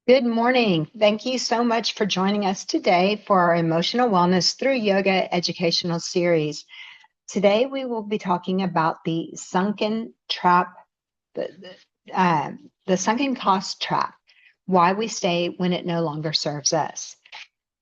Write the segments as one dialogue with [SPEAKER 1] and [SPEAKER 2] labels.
[SPEAKER 1] Good morning. Thank you so much for joining us today for our Emotional Wellness Through Yoga educational series. Today, we will be talking about the sunken trap, the, the sunken cost trap, why we stay when it no longer serves us.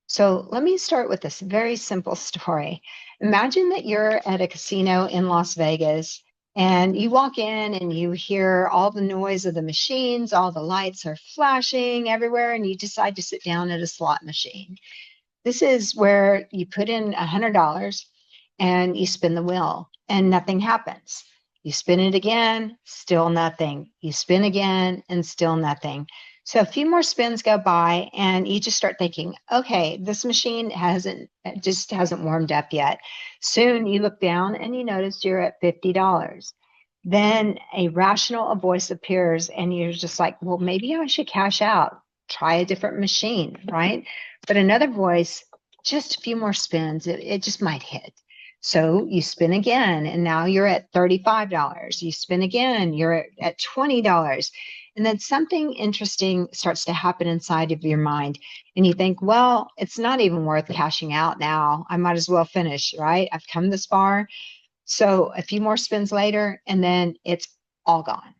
[SPEAKER 1] So, let me start with this very simple story. Imagine that you're at a casino in Las Vegas and you walk in and you hear all the noise of the machines, all the lights are flashing everywhere, and you decide to sit down at a slot machine. This is where you put in $100 and you spin the wheel and nothing happens. You spin it again, still nothing. You spin again and still nothing. So a few more spins go by and you just start thinking, okay, this machine hasn't warmed up yet. Soon you look down and you notice you're at $50. Then a rational voice appears and you're just like, well, maybe I should cash out, try a different machine, right? But another voice, just a few more spins, it just might hit. So you spin again, and now you're at $35. You spin again, you're at $20. And then something interesting starts to happen inside of your mind. And you think, well, it's not even worth cashing out now. I might as well finish, right? I've come this far. So a few more spins later, and then it's all gone.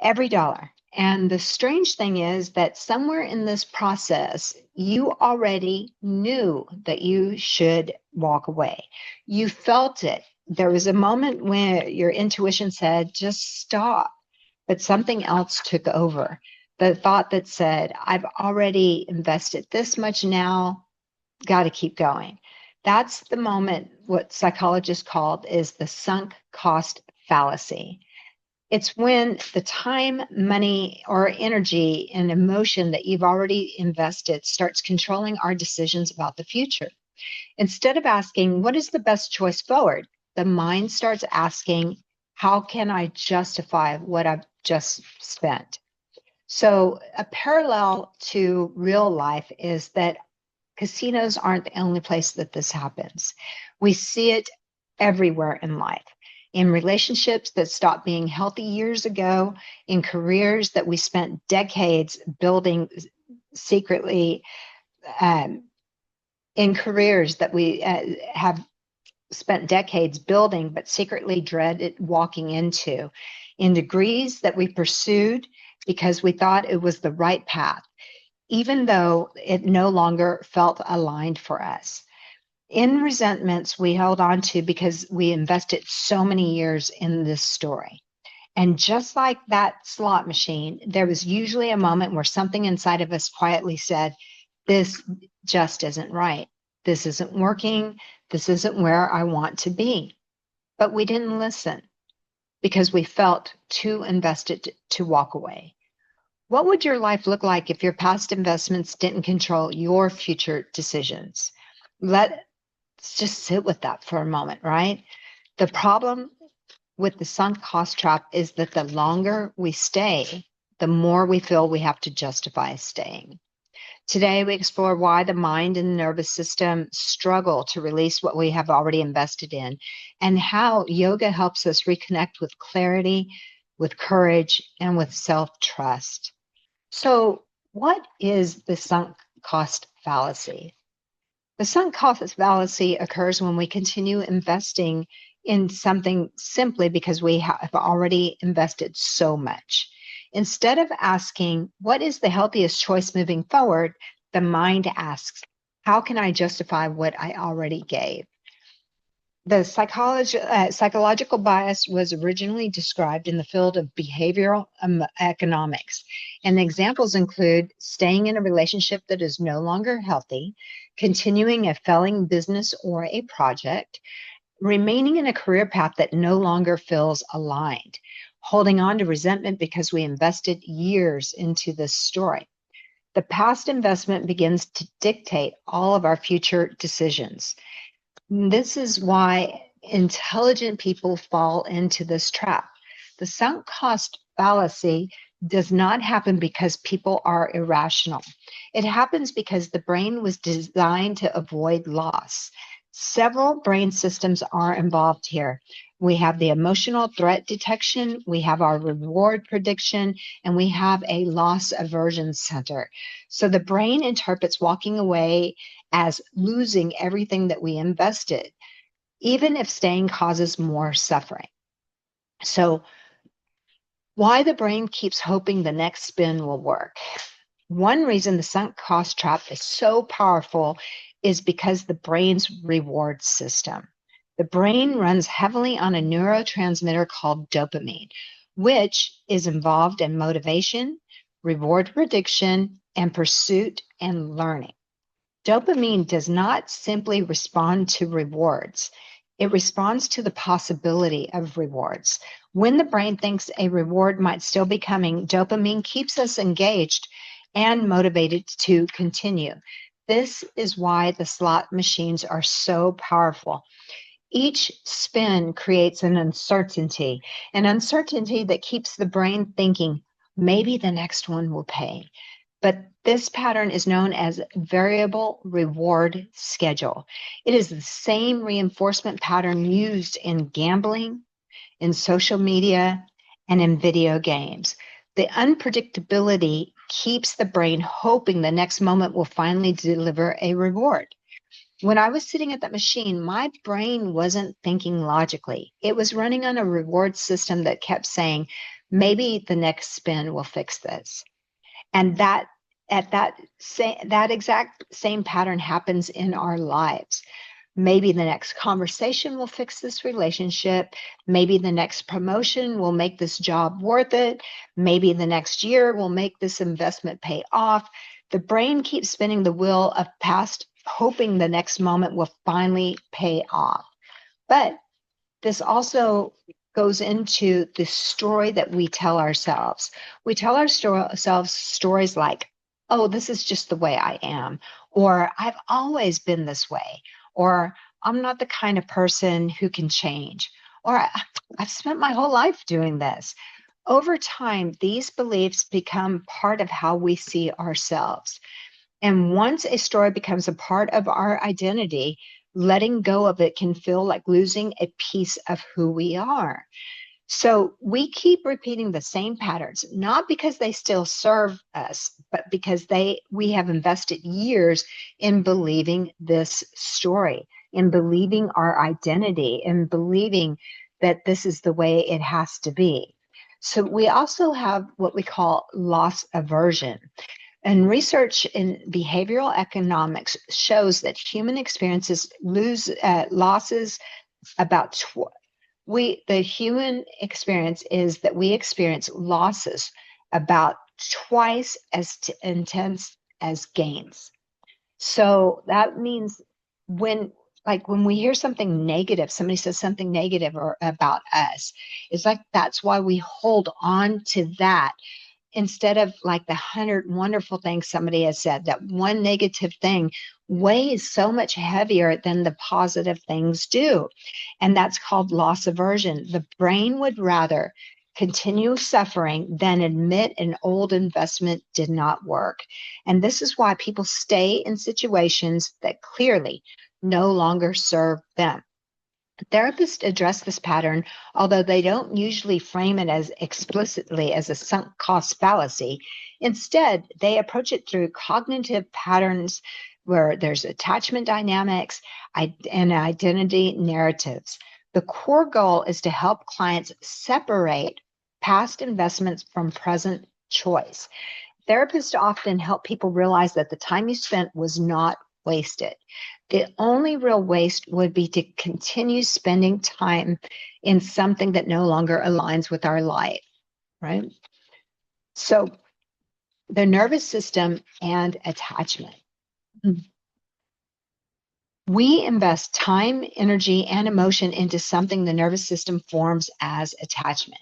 [SPEAKER 1] Every dollar. And the strange thing is that somewhere in this process, you already knew that you should walk away. You felt it. There was a moment when your intuition said, just stop. But something else took over. The thought that said, I've already invested this much now, got to keep going. That's the moment what psychologists called is the sunk cost fallacy. It's when the time, money, or energy and emotion that you've already invested starts controlling our decisions about the future. Instead of asking, what is the best choice forward? The mind starts asking, how can I justify what I've just spent? So, a parallel to real life is that casinos aren't the only place that this happens. We see it everywhere in life, in relationships that stopped being healthy years ago, in careers that we spent decades building secretly, um, in careers that we have spent decades building but secretly dreaded walking into, in degrees that we pursued because we thought it was the right path, even though it no longer felt aligned for us. In resentments we held on to because we invested so many years in this story. And just like that slot machine, there was usually a moment where something inside of us quietly said, this just isn't right. This isn't working. This isn't where I want to be. But we didn't listen because we felt too invested to walk away. What would your life look like if your past investments didn't control your future decisions? Let's just sit with that for a moment, right? The problem with the sunk cost trap is that the longer we stay, the more we feel we have to justify staying. Today, we explore why the mind and nervous system struggle to release what we have already invested in, and how yoga helps us reconnect with clarity, with courage, and with self trust. So, what is the sunk cost fallacy? The sunk cost fallacy occurs when we continue investing in something simply because we have already invested so much. Instead of asking, what is the healthiest choice moving forward? The mind asks, how can I justify what I already gave? The psychological bias was originally described in the field of behavioral economics, and examples include staying in a relationship that is no longer healthy, continuing a failing business or a project, remaining in a career path that no longer feels aligned, holding on to resentment because we invested years into this story. The past investment begins to dictate all of our future decisions. This is why intelligent people fall into this trap. The sunk cost fallacy does not happen because people are irrational. It happens because the brain was designed to avoid loss. Several brain systems are involved here. We have the emotional threat detection, we have our reward prediction, and we have a loss aversion center. So the brain interprets walking away as losing everything that we invested, even if staying causes more suffering. So, why the brain keeps hoping the next spin will work. One reason the sunk cost trap is so powerful is because the brain's reward system. The brain runs heavily on a neurotransmitter called dopamine, which is involved in motivation, reward prediction, and pursuit and learning. Dopamine does not simply respond to rewards. It responds to the possibility of rewards. When the brain thinks a reward might still be coming, dopamine keeps us engaged and motivated to continue. This is why the slot machines are so powerful. Each spin creates an uncertainty that keeps the brain thinking, maybe the next one will pay. But this pattern is known as variable reward schedule. It is the same reinforcement pattern used in gambling, in social media, and in video games. The unpredictability keeps the brain hoping the next moment will finally deliver a reward. When I was sitting at that machine, my brain wasn't thinking logically. It was running on a reward system that kept saying, maybe the next spin will fix this. And that exact same pattern happens in our lives. Maybe the next conversation will fix this relationship. Maybe the next promotion will make this job worth it. Maybe the next year will make this investment pay off. The brain keeps spinning the wheel of past, hoping the next moment will finally pay off. But this also goes into the story that we tell ourselves. We tell ourselves stories like, oh, this is just the way I am, or I've always been this way, or I'm not the kind of person who can change, or I've spent my whole life doing this. Over time, these beliefs become part of how we see ourselves. And once a story becomes a part of our identity, letting go of it can feel like losing a piece of who we are. So we keep repeating the same patterns, not because they still serve us, but because we have invested years in believing this story, in believing our identity, in believing that this is the way it has to be. So we also have what we call loss aversion. And research in behavioral economics shows that human experiences losses about the human experience is that we experience losses about twice as intense as gains. So that means when we hear something negative, somebody says something negative or about us, it's like that's why we hold on to that instead of like the 100 wonderful things somebody has said. That one negative thing weighs so much heavier than the positive things do. And that's called loss aversion. The brain would rather continue suffering than admit an old investment did not work. And this is why people stay in situations that clearly no longer serve them. Therapists address this pattern, although they don't usually frame it as explicitly as a sunk cost fallacy. Instead, they approach it through cognitive patterns where there's attachment dynamics and identity narratives. The core goal is to help clients separate past investments from present choice. Therapists often help people realize that the time you spent was not wasted. The only real waste would be to continue spending time in something that no longer aligns with our life, right? So the nervous system and attachment. We invest time, energy, and emotion into something the nervous system forms as attachment.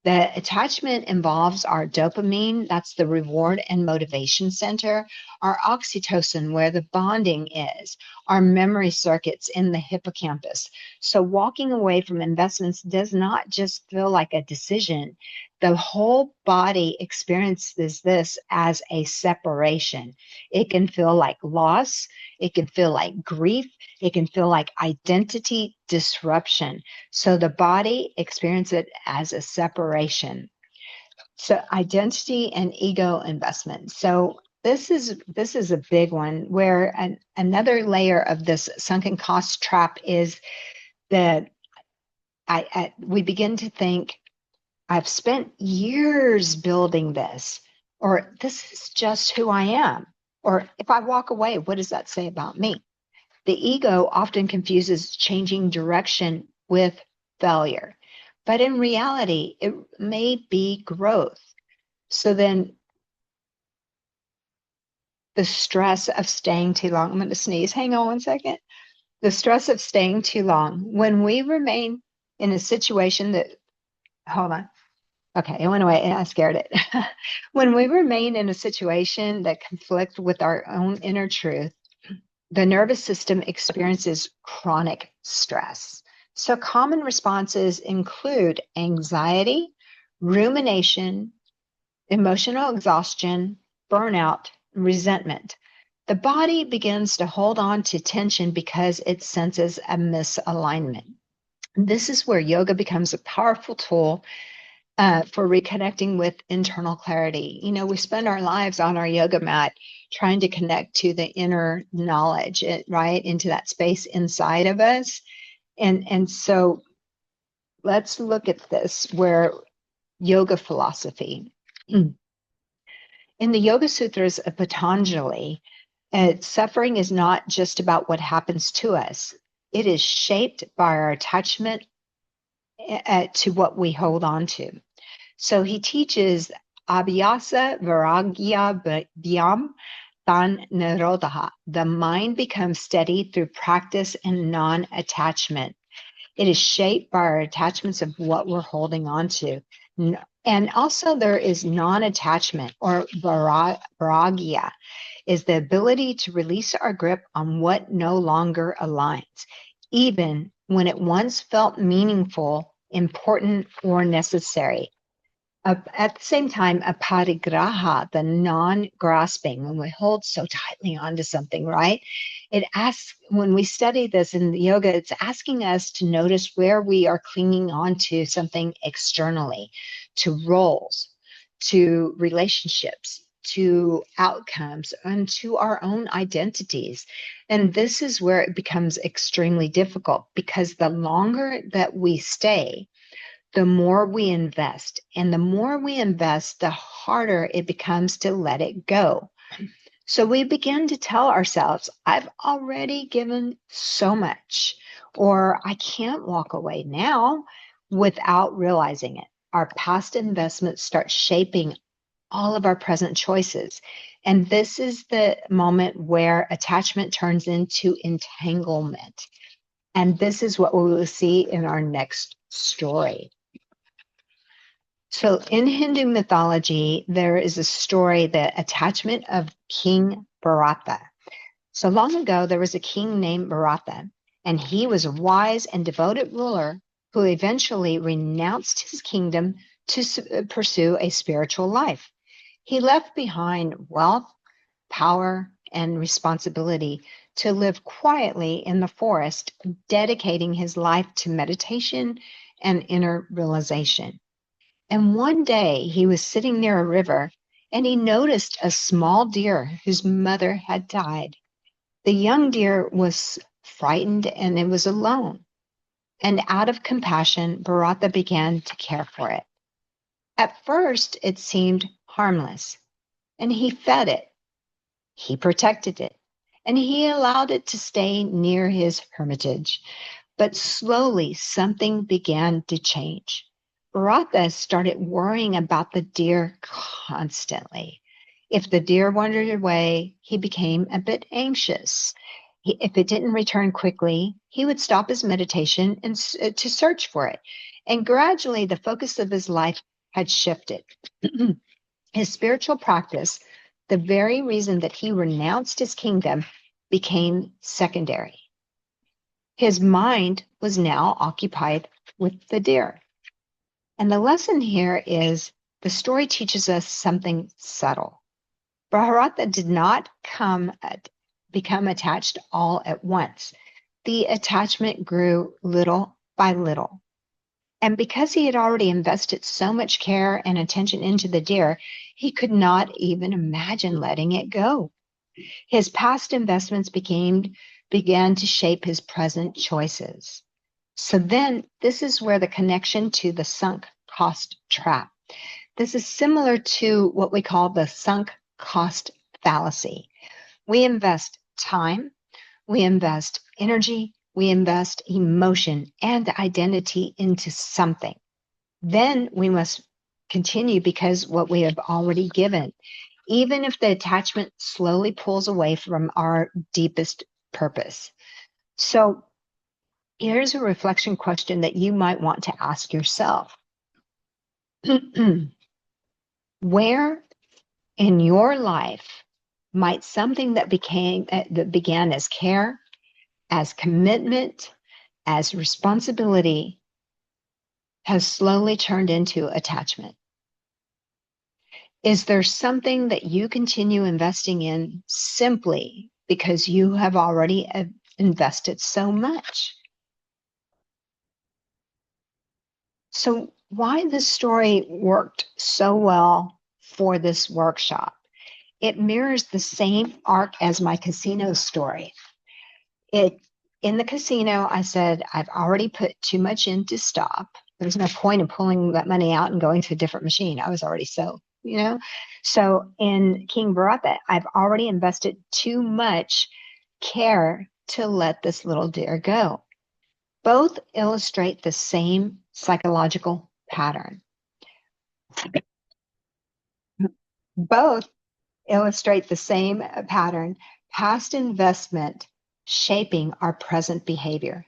[SPEAKER 1] The attachment involves our dopamine, that's the reward and motivation center, our oxytocin, where the bonding is, our memory circuits in the hippocampus. So walking away from investments does not just feel like a decision. The whole body experiences this as a separation. It can feel like loss. It can feel like grief. It can feel like identity disruption. So the body experiences it as a separation. So identity and ego investment. So this is a big one where another layer of this sunken cost trap is that we begin to think, I've spent years building this, or this is just who I am. Or if I walk away, what does that say about me? The ego often confuses changing direction with failure, but in reality, it may be growth. So then the stress of staying too long, I'm going to sneeze. Hang on one second. The stress of staying too long. When we remain in a situation that, hold on. Okay, it went away and I scared it. When we remain in a situation that conflicts with our own inner truth, the nervous system experiences chronic stress. So common responses include anxiety, rumination, emotional exhaustion, burnout, resentment. The body begins to hold on to tension because it senses a misalignment. This is where yoga becomes a powerful tool for reconnecting with internal clarity. You know, we spend our lives on our yoga mat trying to connect to the inner knowledge, right, into that space inside of us. And so let's look at this where yoga philosophy. In the Yoga Sutras of Patanjali, suffering is not just about what happens to us. It is shaped by our attachment to what we hold on to. So he teaches abhyasa viragya vyam tan nirodha. The mind becomes steady through practice and non-attachment. It is shaped by our attachments of what we're holding on to. And also there is non-attachment, or viragya, is the ability to release our grip on what no longer aligns, even when it once felt meaningful, important, or necessary. At the same time, a parigraha, the non-grasping, when we hold so tightly onto something, right? It asks, when we study this in the yoga, it's asking us to notice where we are clinging on to something externally, to roles, to relationships, to outcomes, and to our own identities. And this is where it becomes extremely difficult, because the longer that we stay, the more we invest. And the more we invest, the harder it becomes to let it go. So we begin to tell ourselves, I've already given so much, or I can't walk away now, without realizing it. Our past investments start shaping all of our present choices. And this is the moment where attachment turns into entanglement. And this is what we will see in our next story. So in Hindu mythology, there is a story, the attachment of King Bharata. So long ago, there was a king named Bharata, and he was a wise and devoted ruler who eventually renounced his kingdom to pursue a spiritual life. He left behind wealth, power, and responsibility to live quietly in the forest, dedicating his life to meditation and inner realization. And one day he was sitting near a river and he noticed a small deer whose mother had died. The young deer was frightened and it was alone. And out of compassion, Bharata began to care for it. At first, it seemed harmless, and he fed it, he protected it, and he allowed it to stay near his hermitage. But slowly, something began to change. Bharata started worrying about the deer constantly. If the deer wandered away, he became a bit anxious. If it didn't return quickly, he would stop his meditation and to search for it. And gradually, the focus of his life had shifted. His spiritual practice, the very reason that he renounced his kingdom, became secondary. His mind was now occupied with the deer. And the lesson here is the story teaches us something subtle. Bharata did not become attached all at once. The attachment grew little by little. And because he had already invested so much care and attention into the deer, he could not even imagine letting it go. His past investments began to shape his present choices. So then this is where the connection to the sunk cost trap. This is similar to what we call the sunk cost fallacy. We invest time, we invest energy, we invest emotion and identity into something. Then we must continue because what we have already given, even if the attachment slowly pulls away from our deepest purpose. So here's a reflection question that you might want to ask yourself. Where in your life might something that began as care, as commitment, as responsibility, has slowly turned into attachment? Is there something that you continue investing in simply because you have already invested so much? So, why this story worked so well for this workshop? It mirrors the same arc as my casino story. In the casino, I said, I've already put too much in to stop. There's no point in pulling that money out and going to a different machine. I was already so. So in King Bharata, I've already invested too much care to let this little deer go. Both illustrate the same psychological pattern. Both illustrate the same pattern, past investment shaping our present behavior.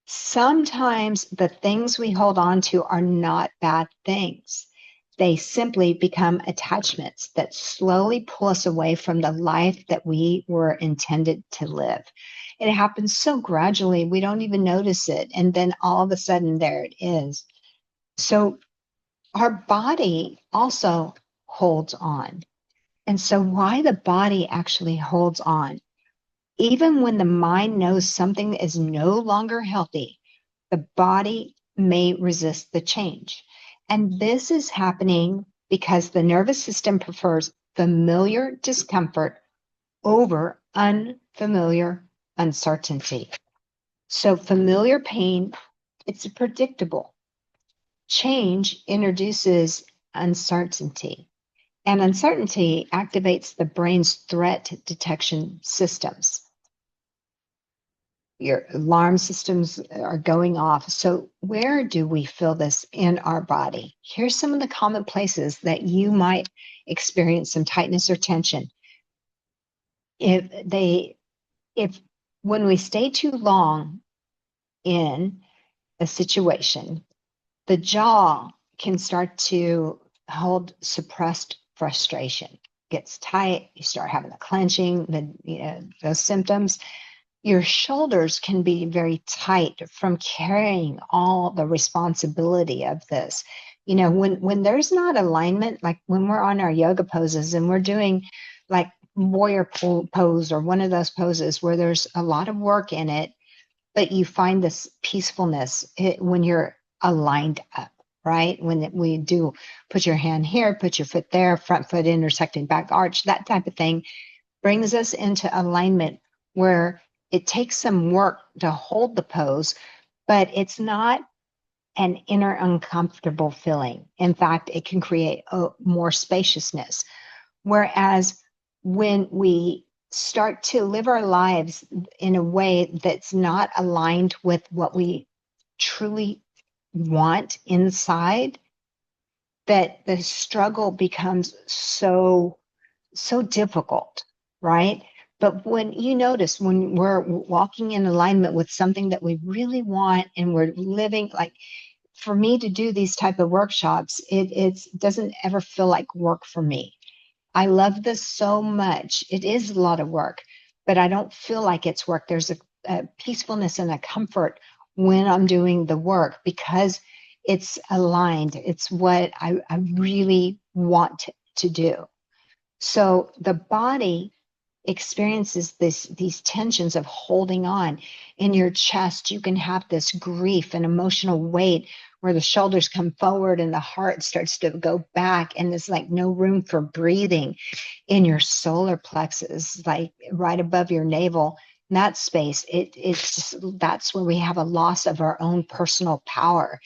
[SPEAKER 1] Sometimes the things we hold on to are not bad things. They simply become attachments that slowly pull us away from the life that we were intended to live. It happens so gradually, we don't even notice it. And then all of a sudden, there it is. So our body also holds on. And so, why the body actually holds on, even when the mind knows something is no longer healthy, the body may resist the change. And this is happening because the nervous system prefers familiar discomfort over unfamiliar uncertainty. So, familiar pain, it's predictable. Change introduces uncertainty. And uncertainty activates the brain's threat detection systems. Your alarm systems are going off. So, where do we feel this in our body? Here's some of the common places that you might experience some tightness or tension. If when we stay too long in a situation, the jaw can start to hold suppressed frustration. Gets tight, you start having the clenching, those symptoms. Your shoulders can be very tight from carrying all the responsibility of this. When there's not alignment, like when we're on our yoga poses and we're doing like warrior pose or one of those poses where there's a lot of work in it, but you find this peacefulness when you're aligned up, right? When we do put your hand here, put your foot there, front foot intersecting back arch, that type of thing brings us into alignment where it takes some work to hold the pose, but it's not an inner uncomfortable feeling. In fact, it can create more spaciousness. Whereas when we start to live our lives in a way that's not aligned with what we truly want inside, that the struggle becomes so difficult, right? But when you notice when we're walking in alignment with something that we really want and we're living, like for me to do these type of workshops, it doesn't ever feel like work for me. I love this so much. It is a lot of work, but I don't feel like it's work. There's a peacefulness and a comfort when I'm doing the work because It's aligned. It's what I really want to do. So the body experiences these tensions of holding on. In your chest, you can have this grief and emotional weight where the shoulders come forward and the heart starts to go back, and there's like no room for breathing. In your solar plexus, like right above your navel, in that space, it's just, that's where we have a loss of our own personal power.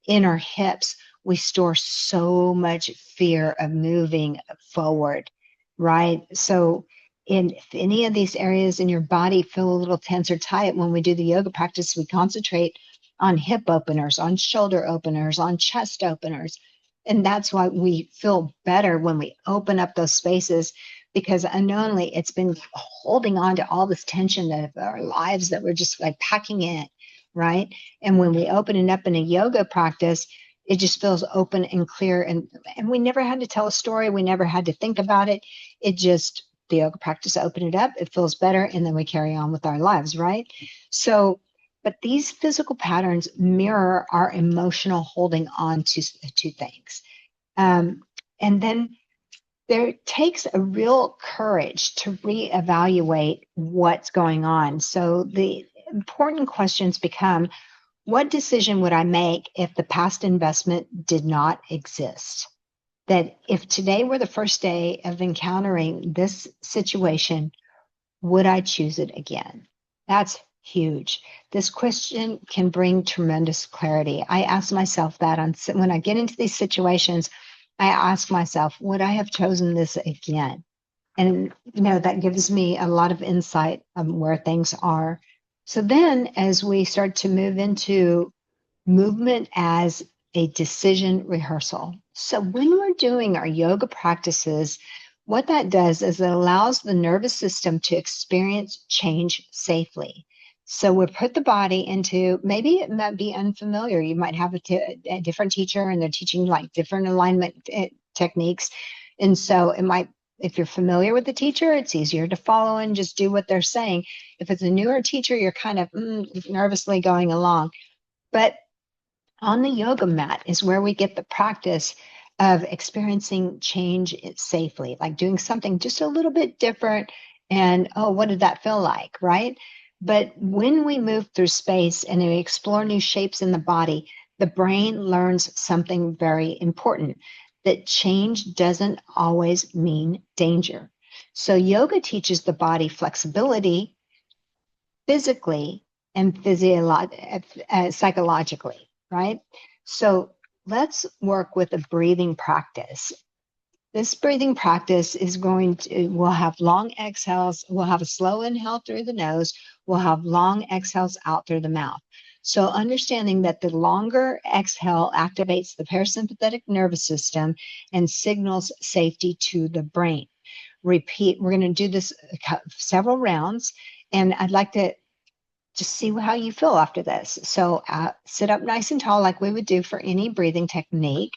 [SPEAKER 1] In our hips, we store so much fear of moving forward, right? So, in if any of these areas in your body feel a little tense or tight, when we do the yoga practice, we concentrate on hip openers, on shoulder openers, on chest openers. And that's why we feel better when we open up those spaces, because unknowingly it's been holding on to all this tension of our lives that we're just like packing in, right? And when we open it up in a yoga practice, it just feels open and clear. And we never had to tell a story. We never had to think about it. It just, the yoga practice open it up, it feels better, and then we carry on with our lives, right? So, but these physical patterns mirror our emotional holding on to things. Um, and then there takes a real courage to reevaluate what's going on. So the important questions become, what decision would I make if the past investment did not exist? That if today were the first day of encountering this situation, would I choose it again? That's huge. This question can bring tremendous clarity. I ask myself that when I get into these situations, I ask myself, would I have chosen this again? And that gives me a lot of insight on where things are. So then as we start to move into movement as a decision rehearsal. So when we're doing our yoga practices, what that does is it allows the nervous system to experience change safely. So we put the body into, maybe it might be unfamiliar. You might have a different teacher and they're teaching like different alignment techniques. And so it might, if you're familiar with the teacher, it's easier to follow and just do what they're saying. If it's a newer teacher, you're kind of nervously going along. But on the yoga mat is where we get the practice of experiencing change safely, like doing something just a little bit different. And oh, what did that feel like? Right. But when we move through space and we explore new shapes in the body, the brain learns something very important, that change doesn't always mean danger. So yoga teaches the body flexibility physically and psychologically, right? So let's work with a breathing practice. This breathing practice is we'll have long exhales, we'll have a slow inhale through the nose, we'll have long exhales out through the mouth. So understanding that the longer exhale activates the parasympathetic nervous system and signals safety to the brain. Repeat, we're going to do this several rounds, and I'd like to just see how you feel after this. So sit up nice and tall like we would do for any breathing technique.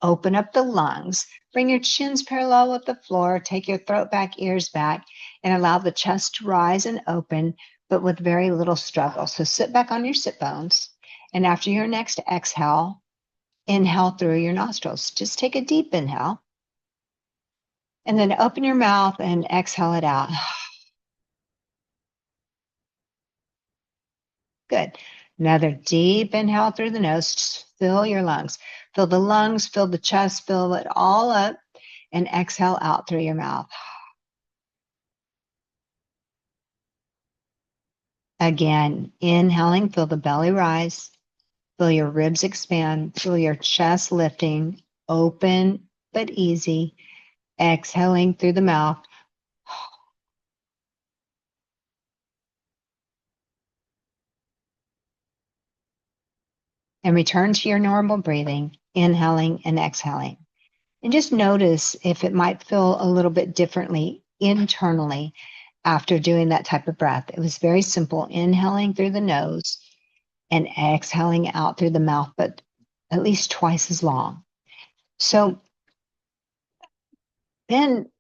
[SPEAKER 1] Open up the lungs. Bring your chins parallel with the floor. Take your throat back, ears back, and allow the chest to rise and open, but with very little struggle. So sit back on your sit bones. And after your next exhale, inhale through your nostrils. Just take a deep inhale. And then open your mouth and exhale it out. Good. Another deep inhale through the nose. Just fill your lungs. Fill the lungs, fill the chest, fill it all up, and exhale out through your mouth. Again, inhaling, feel the belly rise, feel your ribs expand, feel your chest lifting, open but easy. Exhaling through the mouth. And return to your normal breathing, inhaling and exhaling. And just notice if it might feel a little bit differently internally after doing that type of breath. It was very simple, inhaling through the nose and exhaling out through the mouth, but at least twice as long. So then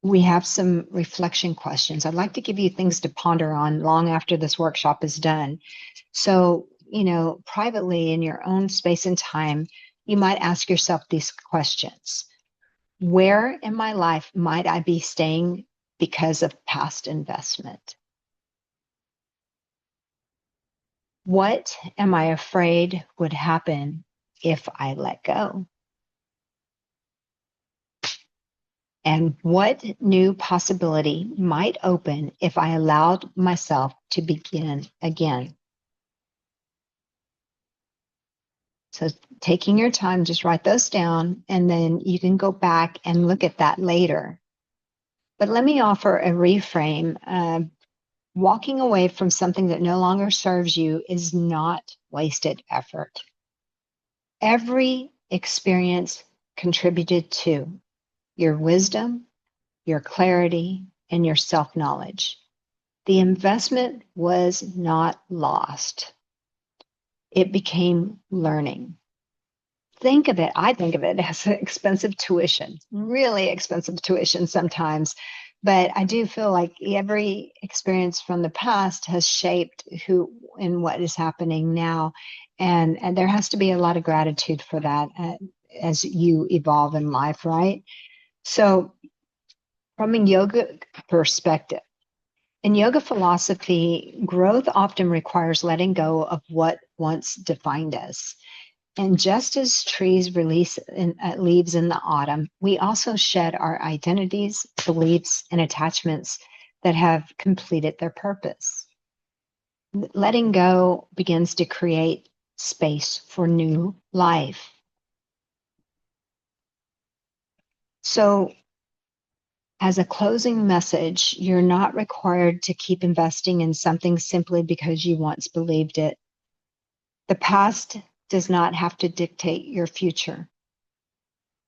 [SPEAKER 1] we have some reflection questions. I'd like to give you things to ponder on long after this workshop is done. So privately in your own space and time, you might ask yourself these questions. Where in my life might I be staying because of past investment? What am I afraid would happen if I let go? And what new possibility might open if I allowed myself to begin again? So, taking your time, just write those down, and then you can go back and look at that later. But let me offer a reframe. Walking away from something that no longer serves you is not wasted effort. Every experience contributed to your wisdom, your clarity, and your self-knowledge. The investment was not lost. It became learning. I think of it as expensive tuition, really expensive tuition sometimes. But I do feel like every experience from the past has shaped who and what is happening now. And there has to be a lot of gratitude for that as you evolve in life, right? So, from a yoga perspective, in yoga philosophy, growth often requires letting go of what once defined us. And just as trees release leaves in the autumn, we also shed our identities, beliefs, and attachments that have completed their purpose. Letting go begins to create space for new life. So, as a closing message, you're not required to keep investing in something simply because you once believed it. The past does not have to dictate your future.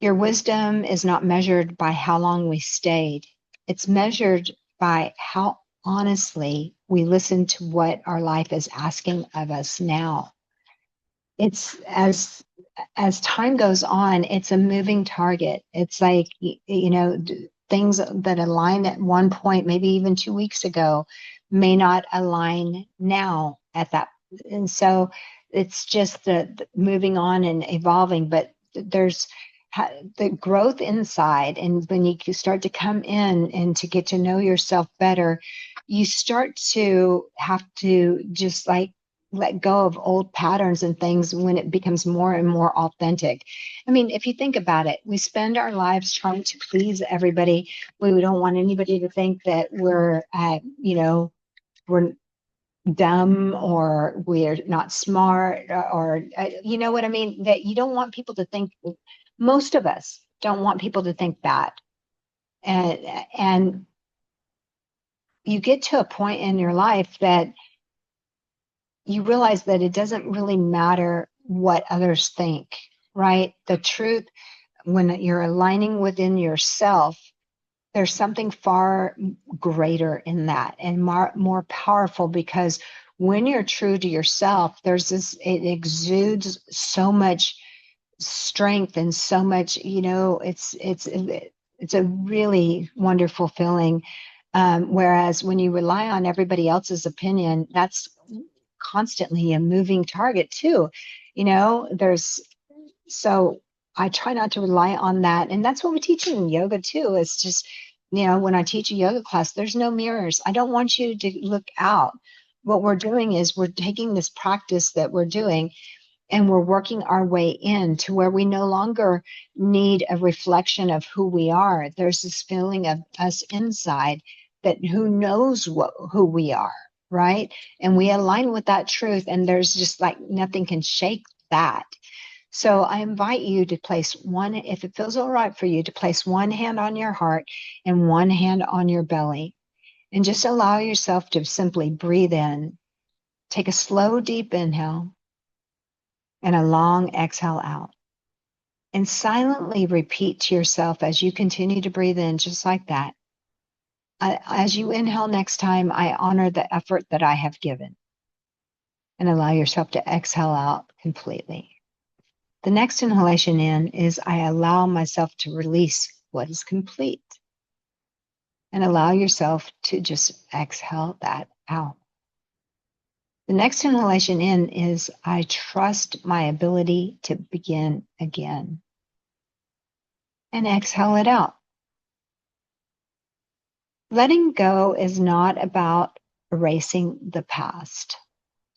[SPEAKER 1] Your wisdom is not measured by how long we stayed. It's measured by how honestly we listen to what our life is asking of us now. It's as time goes on, it's a moving target. It's like, things that align at one point, maybe even 2 weeks ago, may not align now at that. And so it's just the moving on and evolving, but there's the growth inside. And when you start to come in and to get to know yourself better, you start to have to just like let go of old patterns and things when it becomes more and more authentic. I mean, if you think about it, we spend our lives trying to please everybody. We don't want anybody to think that we're dumb or we're not smart or you know what I mean? That you don't want people to think, most of us don't want people to think that. And you get to a point in your life that you realize that it doesn't really matter what others think, right? The truth, when you're aligning within yourself, there's something far greater in that and more powerful, because when you're true to yourself, it exudes so much strength and so much, it's a really wonderful feeling. Whereas when you rely on everybody else's opinion, that's constantly a moving target too. There's so I try not to rely on that. And that's what we teach in yoga too. It's just, when I teach a yoga class, there's no mirrors. I don't want you to look out. What we're doing is we're taking this practice that we're doing and we're working our way in to where we no longer need a reflection of who we are. There's this feeling of us inside that who knows who we are, right? And we align with that truth, and there's just like nothing can shake that. So I invite you to place one, if it feels all right for you, to place one hand on your heart and one hand on your belly, and just allow yourself to simply breathe in. Take a slow, deep inhale and a long exhale out. And silently repeat to yourself as you continue to breathe in, just like that. As you inhale next time, I honor the effort that I have given. And allow yourself to exhale out completely. The next inhalation in is I allow myself to release what is complete. And allow yourself to just exhale that out. The next inhalation in is I trust my ability to begin again. And exhale it out. Letting go is not about erasing the past.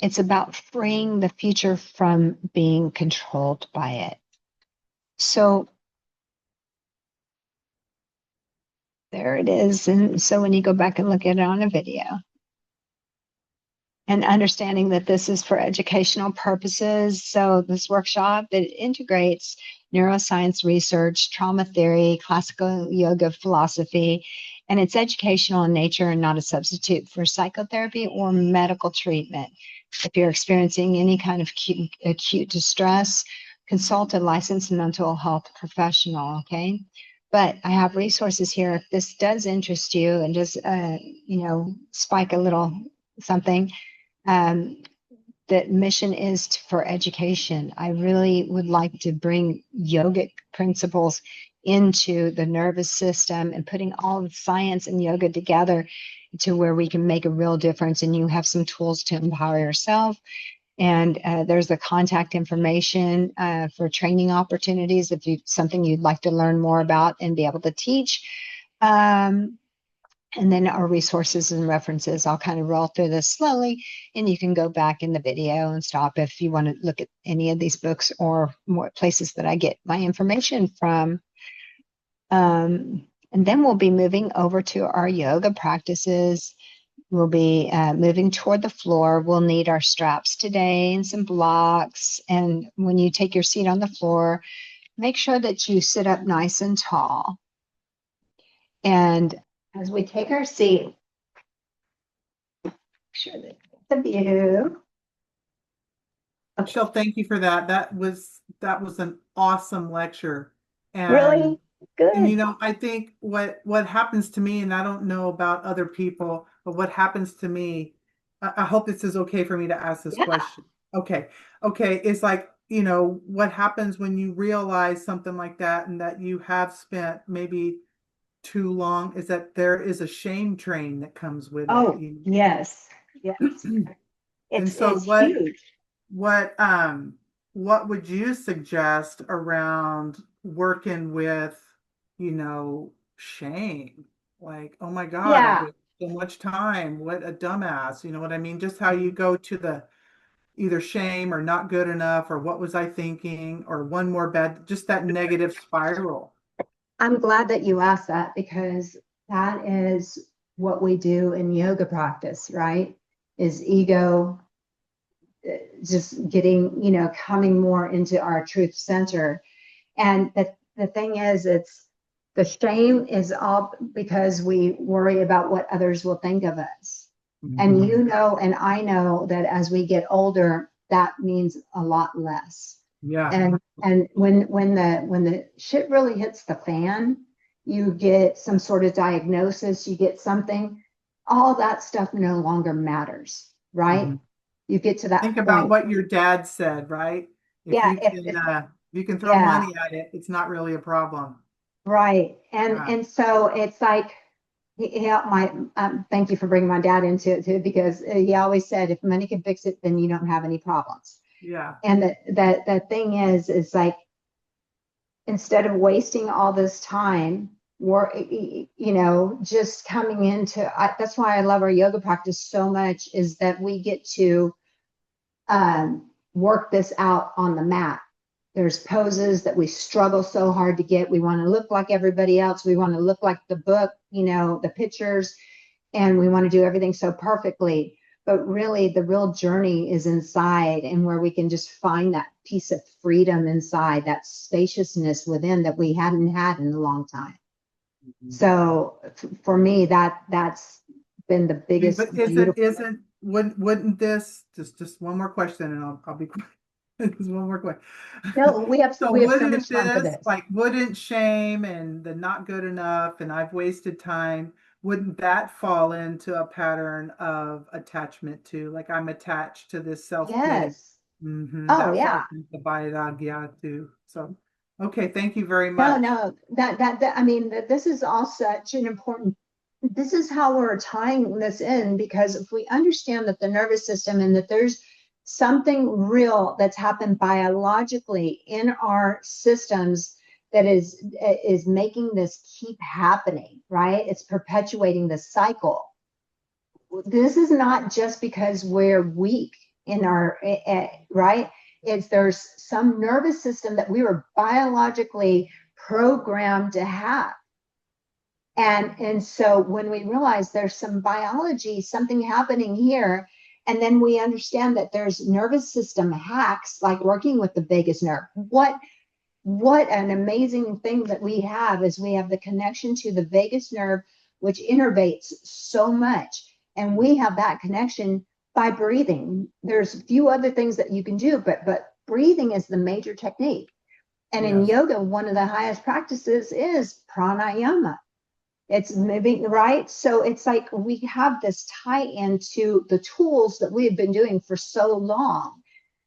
[SPEAKER 1] It's about freeing the future from being controlled by it. So there it is. And so when you go back and look at it on a video, and understanding that this is for educational purposes. So this workshop, it integrates neuroscience research, trauma theory, classical yoga philosophy, and it's educational in nature and not a substitute for psychotherapy or medical treatment. If you're experiencing any kind of acute distress, consult a licensed mental health professional, okay? But I have resources here. If this does interest you and just, spike a little something, the mission is for education. I really would like to bring yogic principles into the nervous system and putting all of science and yoga together to where we can make a real difference, and you have some tools to empower yourself. And there's the contact information for training opportunities if you something you'd like to learn more about and be able to teach. And then our resources and references. I'll kind of roll through this slowly, and you can go back in the video and stop if you want to look at any of these books or more places that I get my information from. And then we'll be moving over to our yoga practices. We'll be moving toward the floor. We'll need our straps today and some blocks. And when you take your seat on the floor, make sure that you sit up nice and tall. And as we take our seat, make sure that the view.
[SPEAKER 2] Michelle, thank you for that. That was an awesome lecture.
[SPEAKER 1] Really
[SPEAKER 2] And
[SPEAKER 1] good.
[SPEAKER 2] I think what happens to me, and I don't know about other people, but what happens to me, I hope this is okay for me to ask this
[SPEAKER 1] Yeah.
[SPEAKER 2] question. Okay. Okay. It's like, what happens when you realize something like that and that you have spent maybe too long is that there is a shame train that comes with it.
[SPEAKER 1] Oh, yes. Yes.
[SPEAKER 2] And
[SPEAKER 1] It's
[SPEAKER 2] so
[SPEAKER 1] it's huge.
[SPEAKER 2] what what would you suggest around working with, shame? Like, oh my God, I've
[SPEAKER 1] Yeah.
[SPEAKER 2] wasted so much time. What a dumbass. You know what I mean? Just how you go to the either shame or not good enough or what was I thinking or one more bad, just that negative spiral.
[SPEAKER 1] I'm glad that you asked that because that is what we do in yoga practice, right? Is ego just getting, coming more into our truth center. And the thing is, it's the shame is all because we worry about what others will think of us. And
[SPEAKER 2] Mhm.
[SPEAKER 1] you know, and I know that as we get older, that means a lot less.
[SPEAKER 2] Yeah.
[SPEAKER 1] And when the shit really hits the fan, you get some sort of diagnosis, you get something, all that stuff no longer matters, right?
[SPEAKER 2] Mhm.
[SPEAKER 1] You get to that
[SPEAKER 2] Think about
[SPEAKER 1] point.
[SPEAKER 2] what your dad said, right? If
[SPEAKER 1] Yeah,
[SPEAKER 2] you can if you can throw
[SPEAKER 1] yeah,
[SPEAKER 2] money at it, it's not really a problem.
[SPEAKER 1] right. And
[SPEAKER 2] Yeah.
[SPEAKER 1] and so it's like, yeah, my thank you for bringing my dad into it too, because he always said, if money can fix it, then you don't have any problems.
[SPEAKER 2] Yeah.
[SPEAKER 1] And the thing is like, instead of wasting all this time, just coming into, that's why I love our yoga practice so much, is that we get to work this out on the mat. There's poses that we struggle so hard to get. We want to look like everybody else. We want to look like the book, the pictures, and we want to do everything so perfectly. But really, the real journey is inside, and where we can just find that piece of freedom inside, that spaciousness within that we hadn't had in a long time.
[SPEAKER 2] Mhm.
[SPEAKER 1] So for me, that's been the
[SPEAKER 2] But
[SPEAKER 1] biggest
[SPEAKER 2] isn't
[SPEAKER 1] beautiful.
[SPEAKER 2] isn't wouldn't this just one more question and I'll be quiet. Just one more question.
[SPEAKER 1] No,
[SPEAKER 2] So
[SPEAKER 1] we have so
[SPEAKER 2] wouldn't
[SPEAKER 1] much time for
[SPEAKER 2] this
[SPEAKER 1] this.
[SPEAKER 2] like wouldn't shame and the not good enough and I've wasted time, wouldn't that fall into a pattern of attachment too? Like I'm attached to this self-pity.
[SPEAKER 1] Yes. Oh
[SPEAKER 2] That falls
[SPEAKER 1] yeah.
[SPEAKER 2] into vairagya too. So okay, thank you very
[SPEAKER 1] No,
[SPEAKER 2] much.
[SPEAKER 1] no, that I mean, this is all such an important. this is how we're tying this in, because if we understand that the nervous system and that there's something real that's happened biologically in our systems that is making this keep happening, right? It's perpetuating the cycle. This is not just because we're weak in our right. It's there's some nervous system that we were biologically programmed to have. And so when we realize there's some biology, something happening here, and then we understand that there's nervous system hacks, like working with the vagus nerve. What an amazing thing that we have is we have the connection to the vagus nerve, which innervates so much. And we have that connection by breathing. There's a few other things that you can do, but breathing is the major technique. And in
[SPEAKER 2] Yes.
[SPEAKER 1] yoga, one of the highest practices is pranayama. It's moving, right? So it's like we have this tie into the tools that we have been doing for so long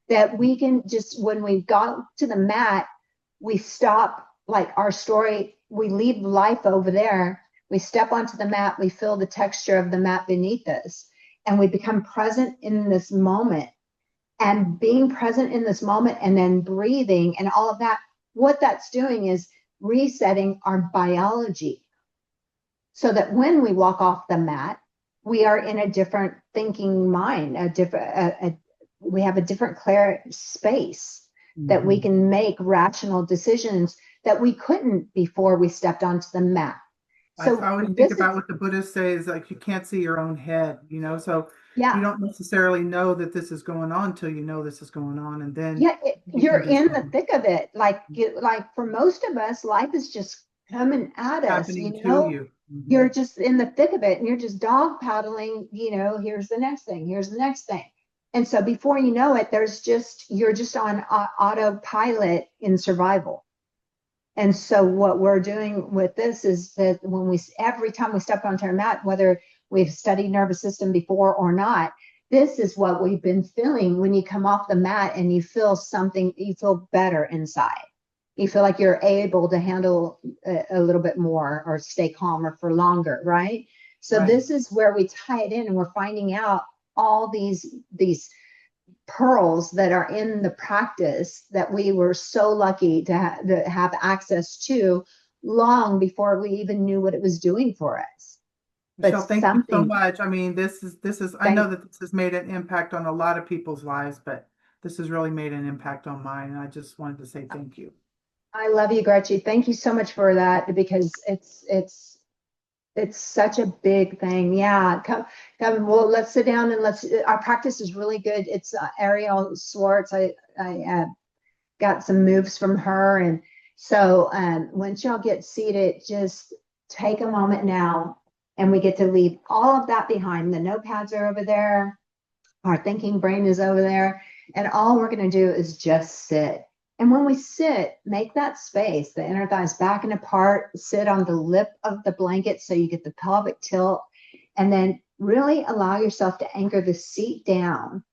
[SPEAKER 1] that we can just, when we got to the mat, we stop like our story, we leave life over there. We step onto the mat, we feel the texture of the mat beneath us, and we become present in this moment. And being present in this moment and then breathing and all of that, what that's doing is resetting our biology so that when we walk off the mat, we are in a different thinking mind, we have a different clear space that we
[SPEAKER 2] Mhm.
[SPEAKER 1] can make rational decisions that we couldn't before we stepped onto the mat.
[SPEAKER 2] I
[SPEAKER 1] So
[SPEAKER 2] always think
[SPEAKER 1] this
[SPEAKER 2] about
[SPEAKER 1] is,
[SPEAKER 2] what the Buddhists say is like you can't see your own head, so you
[SPEAKER 1] yeah,
[SPEAKER 2] don't necessarily know that this is going on until you know this is going on, and then
[SPEAKER 1] yeah,
[SPEAKER 2] you
[SPEAKER 1] you're
[SPEAKER 2] can
[SPEAKER 1] in the
[SPEAKER 2] decide
[SPEAKER 1] thick of it. Like for most of us, life is just coming at us,
[SPEAKER 2] happening to you.
[SPEAKER 1] you're just in the thick of it and you're just dog paddling, here's the next thing, here's the next thing. And so before you know it, you're just on autopilot in survival. And so what we're doing with this is that every time we step onto our mat, whether we've studied nervous system before or not, this is what we've been feeling when you come off the mat and you feel something, you feel better inside. You feel like you're able to handle a little bit more or stay calmer for longer, right? So
[SPEAKER 2] Right.
[SPEAKER 1] this is where we tie it in and we're finding out all these pearls that are in the practice that we were so lucky to have access to long before we even knew what it was doing for us. But
[SPEAKER 2] Michelle, thank you so
[SPEAKER 1] something,
[SPEAKER 2] much. I mean, this is I know
[SPEAKER 1] thank,
[SPEAKER 2] that this has made an impact on a lot of people's lives, but this has really made an impact on mine, and I just wanted to say thank you.
[SPEAKER 1] I love you, Gretchen. Thank you so much for that because it's such a big thing. Yeah, come. Well, let's sit down and let's. Our practice is really good. It's Ariel Swartz. I got some moves from her. And so once y'all get seated, just take a moment now and we get to leave all of that behind. The notepads are over there. Our thinking brain is over there. And all we're going to do is just sit. And when we sit, make that space, the inner thighs back and apart, sit on the lip of the blanket so you get the pelvic tilt. And then really allow yourself to anchor the seat down.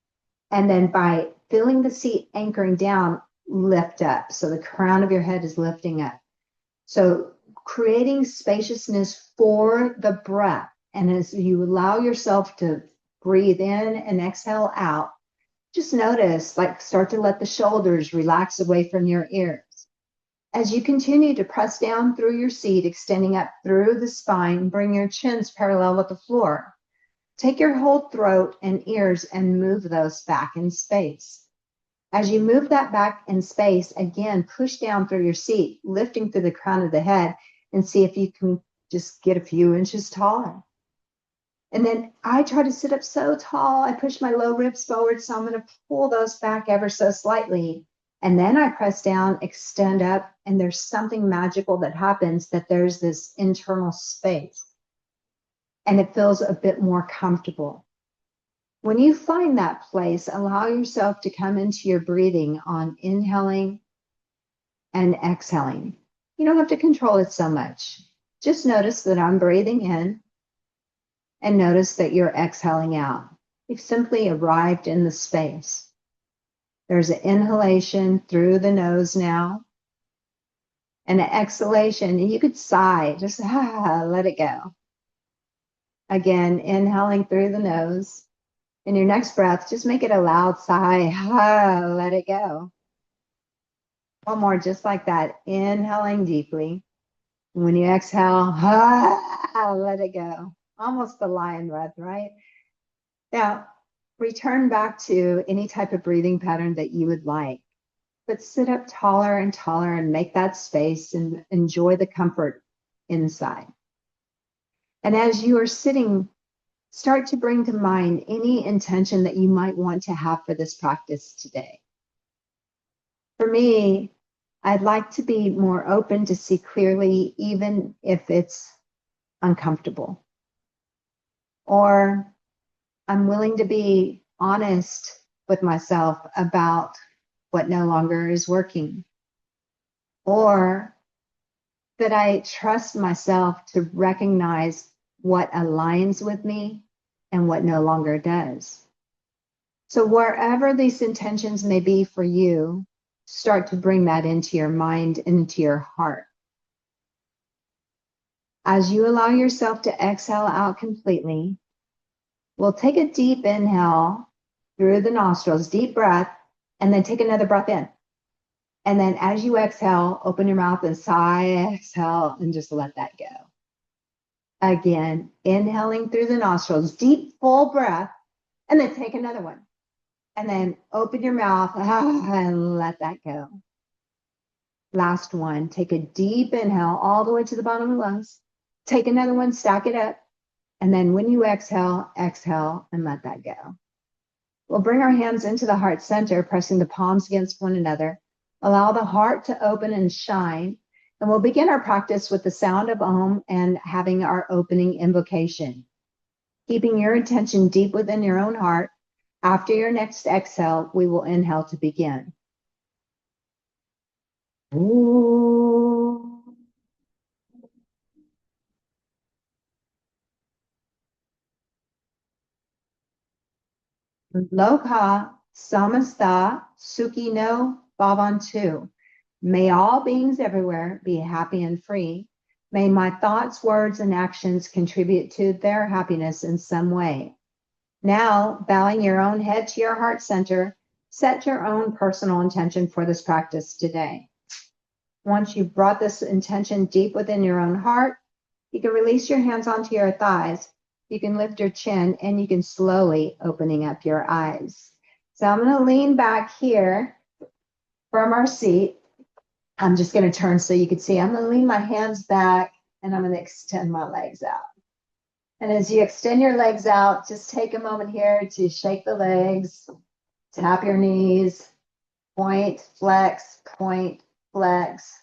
[SPEAKER 1] And then by feeling the seat anchoring down, lift up. So the crown of your head is lifting up. So creating spaciousness for the breath. And as you allow yourself to breathe in and exhale out, just notice, like start to let the shoulders relax away from your ears. As you continue to press down through your seat, extending up through the spine, bring your chins parallel with the floor. Take your whole throat and ears and move those back in space. As you move that back in space, again, push down through your seat, lifting through the crown of the head, and see if you can just get a few inches taller. And then I try to sit up so tall, I push my low ribs forward, so I'm going to pull those back ever so slightly. And then I press down, extend up, and there's something magical that happens that there's this internal space and it feels a bit more comfortable. When you find that place, allow yourself to come into your breathing on inhaling and exhaling. You don't have to control it so much. Just notice that I'm breathing in and notice that you're exhaling out. You've simply arrived in the space. There's an inhalation through the nose now and an exhalation. And you could sigh, just let it go. Again, inhaling through the nose. In your next breath, just make it a loud sigh. Let it go. One more, just like that. Inhaling deeply. When you exhale, let it go. Almost the lion breath, right? Now, return back to any type of breathing pattern that you would like. But sit up taller and taller and make that space and enjoy the comfort inside. And as you are sitting, start to bring to mind any intention that you might want to have for this practice today. For me, I'd like to be more open to see clearly, even if it's uncomfortable. Or I'm willing to be honest with myself about what no longer is working. Or that I trust myself to recognize what aligns with me and what no longer does. So wherever these intentions may be for you, start to bring that into your mind and into your heart. As you allow yourself to exhale out completely, we'll take a deep inhale through the nostrils, deep breath, and then take another breath in. And then as you exhale, open your mouth and sigh, exhale, and just let that go. Again, inhaling through the nostrils, deep, full breath, and then take another one. And then open your mouth and let that go. Last one, take a deep inhale all the way to the bottom of the lungs. Take another one, stack it up. And then when you exhale, exhale and let that go. We'll bring our hands into the heart center, pressing the palms against one another. Allow the heart to open and shine. And we'll begin our practice with the sound of Om and having our opening invocation. Keeping your intention deep within your own heart. After your next exhale, we will inhale to begin. Ooh. Loka samasta sukhino bhavantu. May all beings everywhere be happy and free. May my thoughts, words, and actions contribute to their happiness in some way. Now, bowing your own head to your heart center, set your own personal intention for this practice today. Once you've brought this intention deep within your own heart, you can release your hands onto your thighs. You can lift your chin and you can slowly opening up your eyes. So I'm going to lean back here from our seat. I'm just going to turn so you can see. I'm going to lean my hands back and I'm going to extend my legs out. And as you extend your legs out, just take a moment here to shake the legs, tap your knees, point, flex, point, flex.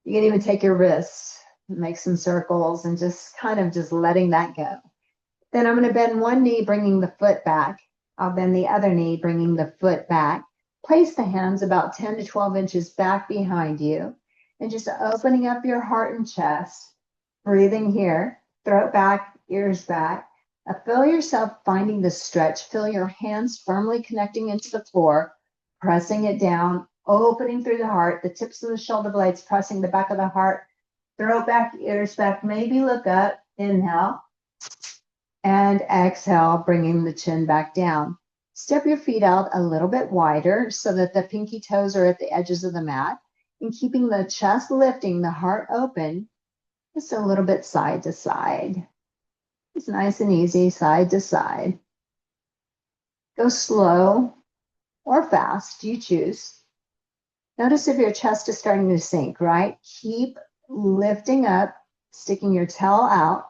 [SPEAKER 1] You can even take your wrists, make some circles, and just kind of just letting that go. Then I'm going to bend one knee, bringing the foot back. I'll bend the other knee, bringing the foot back. Place the hands about 10 to 12 inches back behind you, and just opening up your heart and chest, breathing here. Throat back, ears back. Feel yourself finding the stretch. Feel your hands firmly connecting into the floor, pressing it down, opening through the heart, the tips of the shoulder blades pressing the back of the heart. Throat back, ears back. Maybe look up. Inhale. And exhale, bringing the chin back down. Step your feet out a little bit wider so that the pinky toes are at the edges of the mat. And keeping the chest lifting, the heart open, just a little bit side to side. It's nice and easy, side to side. Go slow or fast, you choose. Notice if your chest is starting to sink, right? Keep lifting up, sticking your tail out,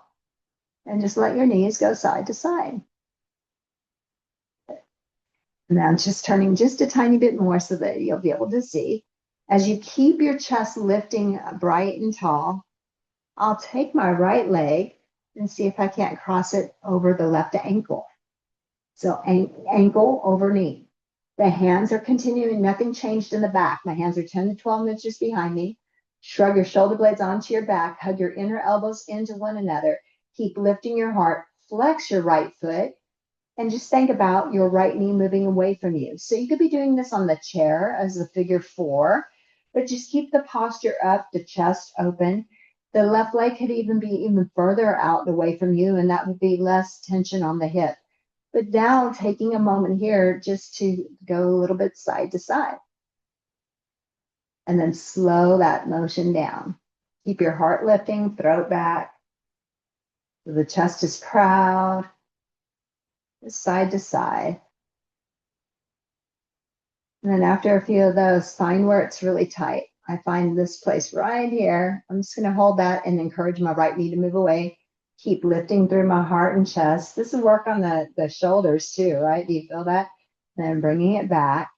[SPEAKER 1] and just let your knees go side to side. Now just turning just a tiny bit more so that you'll be able to see. As you keep your chest lifting bright and tall, I'll take my right leg and see if I can't cross it over the left ankle. So ankle over knee. The hands are continuing, nothing changed in the back. My hands are 10 to 12 inches behind me. Shrug your shoulder blades onto your back, hug your inner elbows into one another. Keep lifting your heart, flex your right foot, and just think about your right knee moving away from you. So you could be doing this on the chair as a figure 4, but just keep the posture up, the chest open. The left leg could even be even further out away from you, and that would be less tension on the hip. But now taking a moment here just to go a little bit side to side. And then slow that motion down. Keep your heart lifting, throat back. The chest is proud, side to side. And then after a few of those, find where it's really tight. I find this place right here. I'm just going to hold that and encourage my right knee to move away. Keep lifting through my heart and chest. This will work on the shoulders too, right? Do you feel that? Then bringing it back.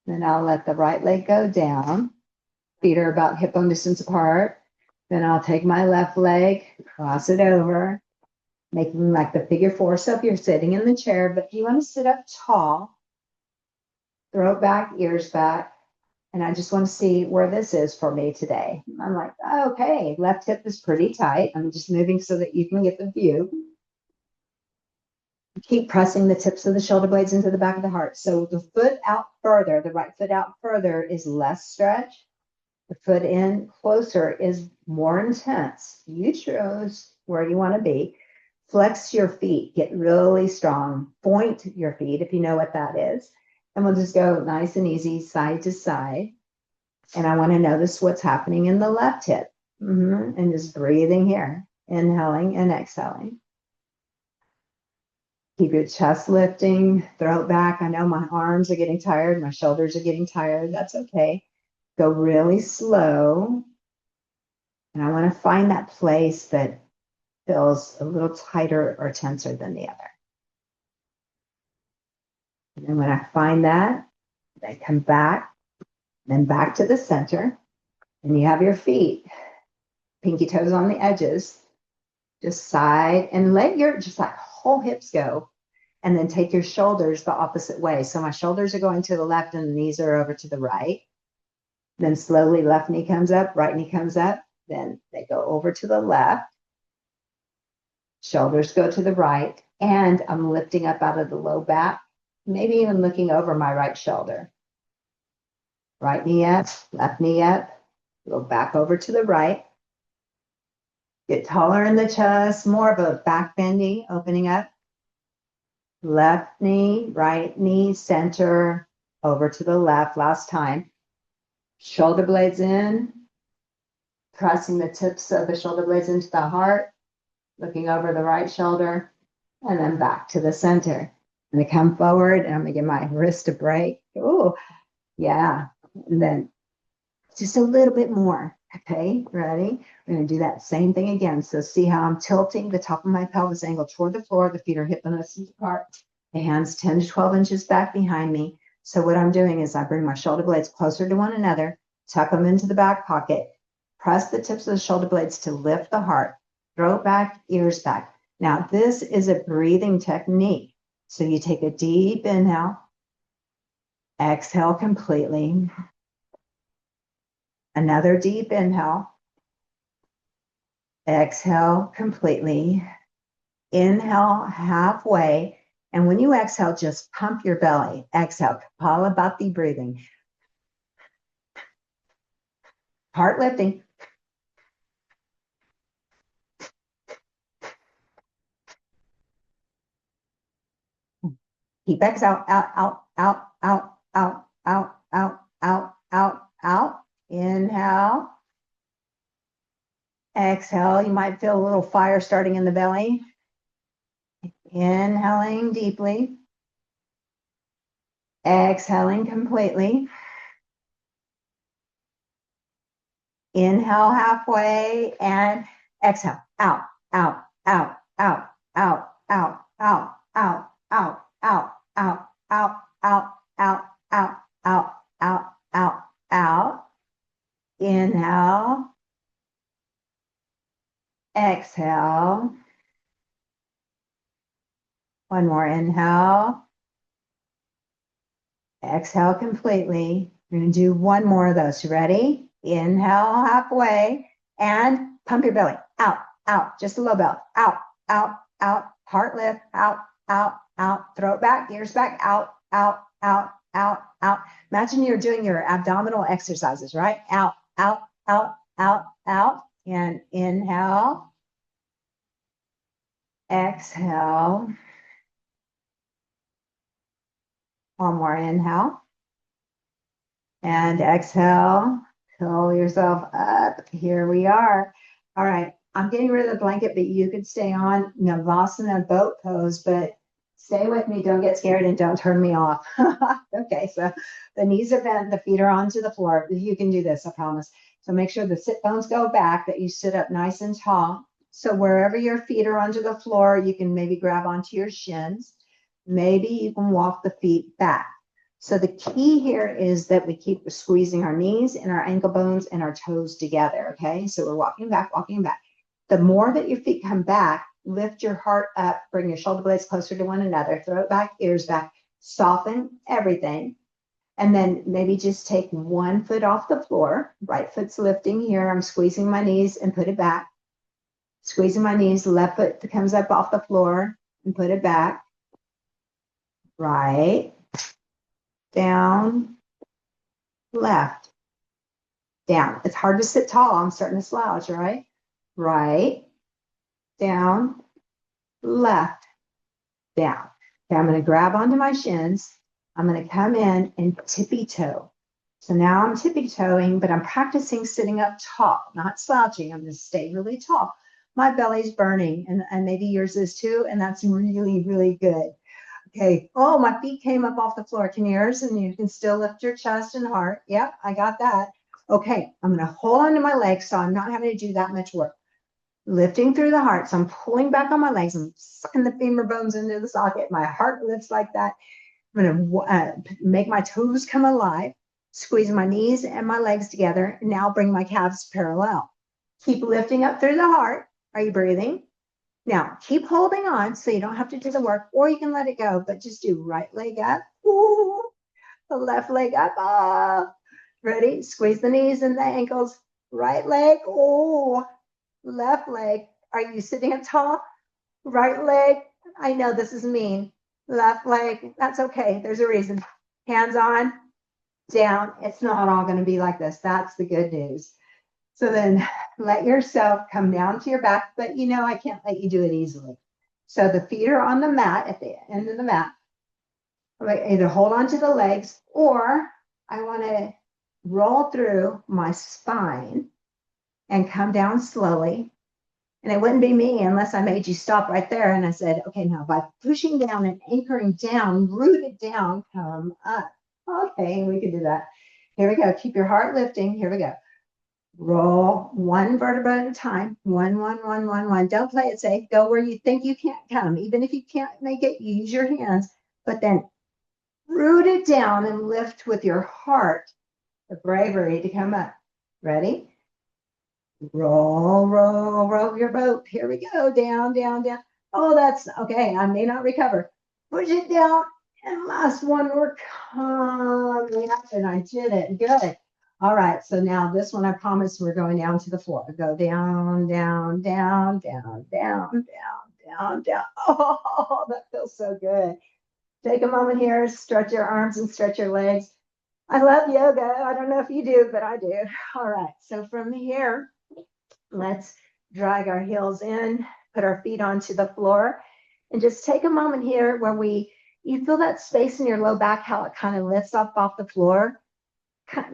[SPEAKER 1] Then I'll let the right leg go down. Feet are about hip bone distance apart. Then I'll take my left leg, cross it over, making like the figure four. So if you're sitting in the chair, but if you want to sit up tall, throat back, ears back. And I just want to see where this is for me today. I'm like, okay, left hip is pretty tight. I'm just moving so that you can get the view. Keep pressing the tips of the shoulder blades into the back of the heart. So the foot out further, the right foot out further is less stretch. The foot in closer is more intense. You chose where you want to be. Flex your feet, get really strong. Point your feet if you know what that is. And we'll just go nice and easy side to side. And I want to notice what's happening in the left hip. And just breathing here, inhaling and exhaling. Keep your chest lifting, throat back. I know my arms are getting tired, my shoulders are getting tired. That's okay. Go really slow. And I want to find that place that feels a little tighter or tenser than the other. And then when I find that, I come back, then back to the center. And you have your feet, pinky toes on the edges, just side and let your just like whole hips go. And then take your shoulders the opposite way. So my shoulders are going to the left and the knees are over to the right. Then slowly left knee comes up, right knee comes up. Then they go over to the left. Shoulders go to the right. And I'm lifting up out of the low back, maybe even looking over my right shoulder. Right knee up, left knee up. Go back over to the right. Get taller in the chest, more of a back bendy, opening up. Left knee, right knee, center, over to the left, last time. Shoulder blades in, pressing the tips of the shoulder blades into the heart, looking over the right shoulder, and then back to the center. I'm gonna come forward and I'm gonna give my wrist a break. Oh, yeah. And then just a little bit more. Okay, ready? We're gonna do that same thing again. So see how I'm tilting the top of my pelvis angle toward the floor. The feet are hip and distance apart. The hands 10 to 12 inches back behind me. So what I'm doing is I bring my shoulder blades closer to one another, tuck them into the back pocket, press the tips of the shoulder blades to lift the heart, throat back, ears back. Now this is a breathing technique. So you take a deep inhale, exhale completely. Another deep inhale. Exhale completely. Inhale halfway. And when you exhale, just pump your belly. Exhale, Kapalabhati breathing. Heart lifting. Keep exhale, out, out, out, out, out, out, out, out, out, out. Inhale. Exhale, you might feel a little fire starting in the belly. Inhaling deeply. Exhaling completely. Inhale halfway and exhale. Out, out, out, out, out, out, out, out, out, out, out, out, out, out, out, out, out, out, out. Inhale. Exhale. One more inhale. Exhale completely. We're going to do one more of those. You ready? Inhale halfway and pump your belly. Out, out, just a low belly. Out, out, out. Heart lift. Out, out, out. Throat back, ears back. Out, out, out, out, out. Imagine you're doing your abdominal exercises, right? Out, out, out, out, out. And inhale, exhale. One more inhale. And exhale. Pull yourself up. Here we are. All right. I'm getting rid of the blanket, but you could stay on Navasana boat pose, but stay with me. Don't get scared and don't turn me off. Okay. So the knees are bent, the feet are onto the floor. You can do this, I promise. So make sure the sit bones go back, that you sit up nice and tall. So wherever your feet are onto the floor, you can maybe grab onto your shins. Maybe you can walk the feet back. So the key here is that we keep squeezing our knees and our ankle bones and our toes together, okay? So we're walking back, walking back. The more that your feet come back, lift your heart up, bring your shoulder blades closer to one another, throw it back, ears back, soften everything. And then maybe just take one foot off the floor. Right foot's lifting here. I'm squeezing my knees and put it back. Squeezing my knees, left foot comes up off the floor and put it back. Right, down, left, down. It's hard to sit tall. I'm starting to slouch, all right? Right, down, left, down. Okay, I'm going to grab onto my shins. I'm going to come in and tippy toe. So now I'm tippy toeing, but I'm practicing sitting up tall, not slouching. I'm going to stay really tall. My belly's burning, and maybe yours is too, and that's really, really good. Okay. Oh, my feet came up off the floor. Can yours? And you can still lift your chest and heart. Yep, I got that. Okay, I'm going to hold on to my legs so I'm not having to do that much work. Lifting through the heart. So I'm pulling back on my legs. I'm sucking the femur bones into the socket. My heart lifts like that. I'm going to make my toes come alive, squeeze my knees and my legs together. And now bring my calves parallel. Keep lifting up through the heart. Are you breathing? Now, keep holding on so you don't have to do the work, or you can let it go, but just do right leg up, ooh, the left leg up, ah. Ready? Squeeze the knees and the ankles. Right leg, oh, left leg. Are you sitting up tall? Right leg. I know this is mean. Left leg. That's okay. There's a reason. Hands on, down. It's not all going to be like this. That's the good news. So then let yourself come down to your back, but I can't let you do it easily. So the feet are on the mat at the end of the mat. Either hold on to the legs, or I want to roll through my spine and come down slowly. And it wouldn't be me unless I made you stop right there. And I said, okay, now by pushing down and anchoring down, rooted down, come up. Okay, we can do that. Here we go. Keep your heart lifting. Here we go. Roll one vertebra at a time. One, one, one, one, one. Don't play it safe. Go where you think you can't come. Even if you can't make it, use your hands. But then root it down and lift with your heart the bravery to come up. Ready? Roll, roll, roll your boat. Here we go. Down, down, down. Oh, that's okay. I may not recover. Push it down. And last one, we're coming up. And I did it. Good. All right. So now this one, I promise we're going down to the floor. Go down, down, down, down, down, down, down, down. Oh, that feels so good. Take a moment here. Stretch your arms and stretch your legs. I love yoga. I don't know if you do, but I do. All right. So from here, let's drag our heels in, put our feet onto the floor, and just take a moment here where you feel that space in your low back, how it kind of lifts up off the floor.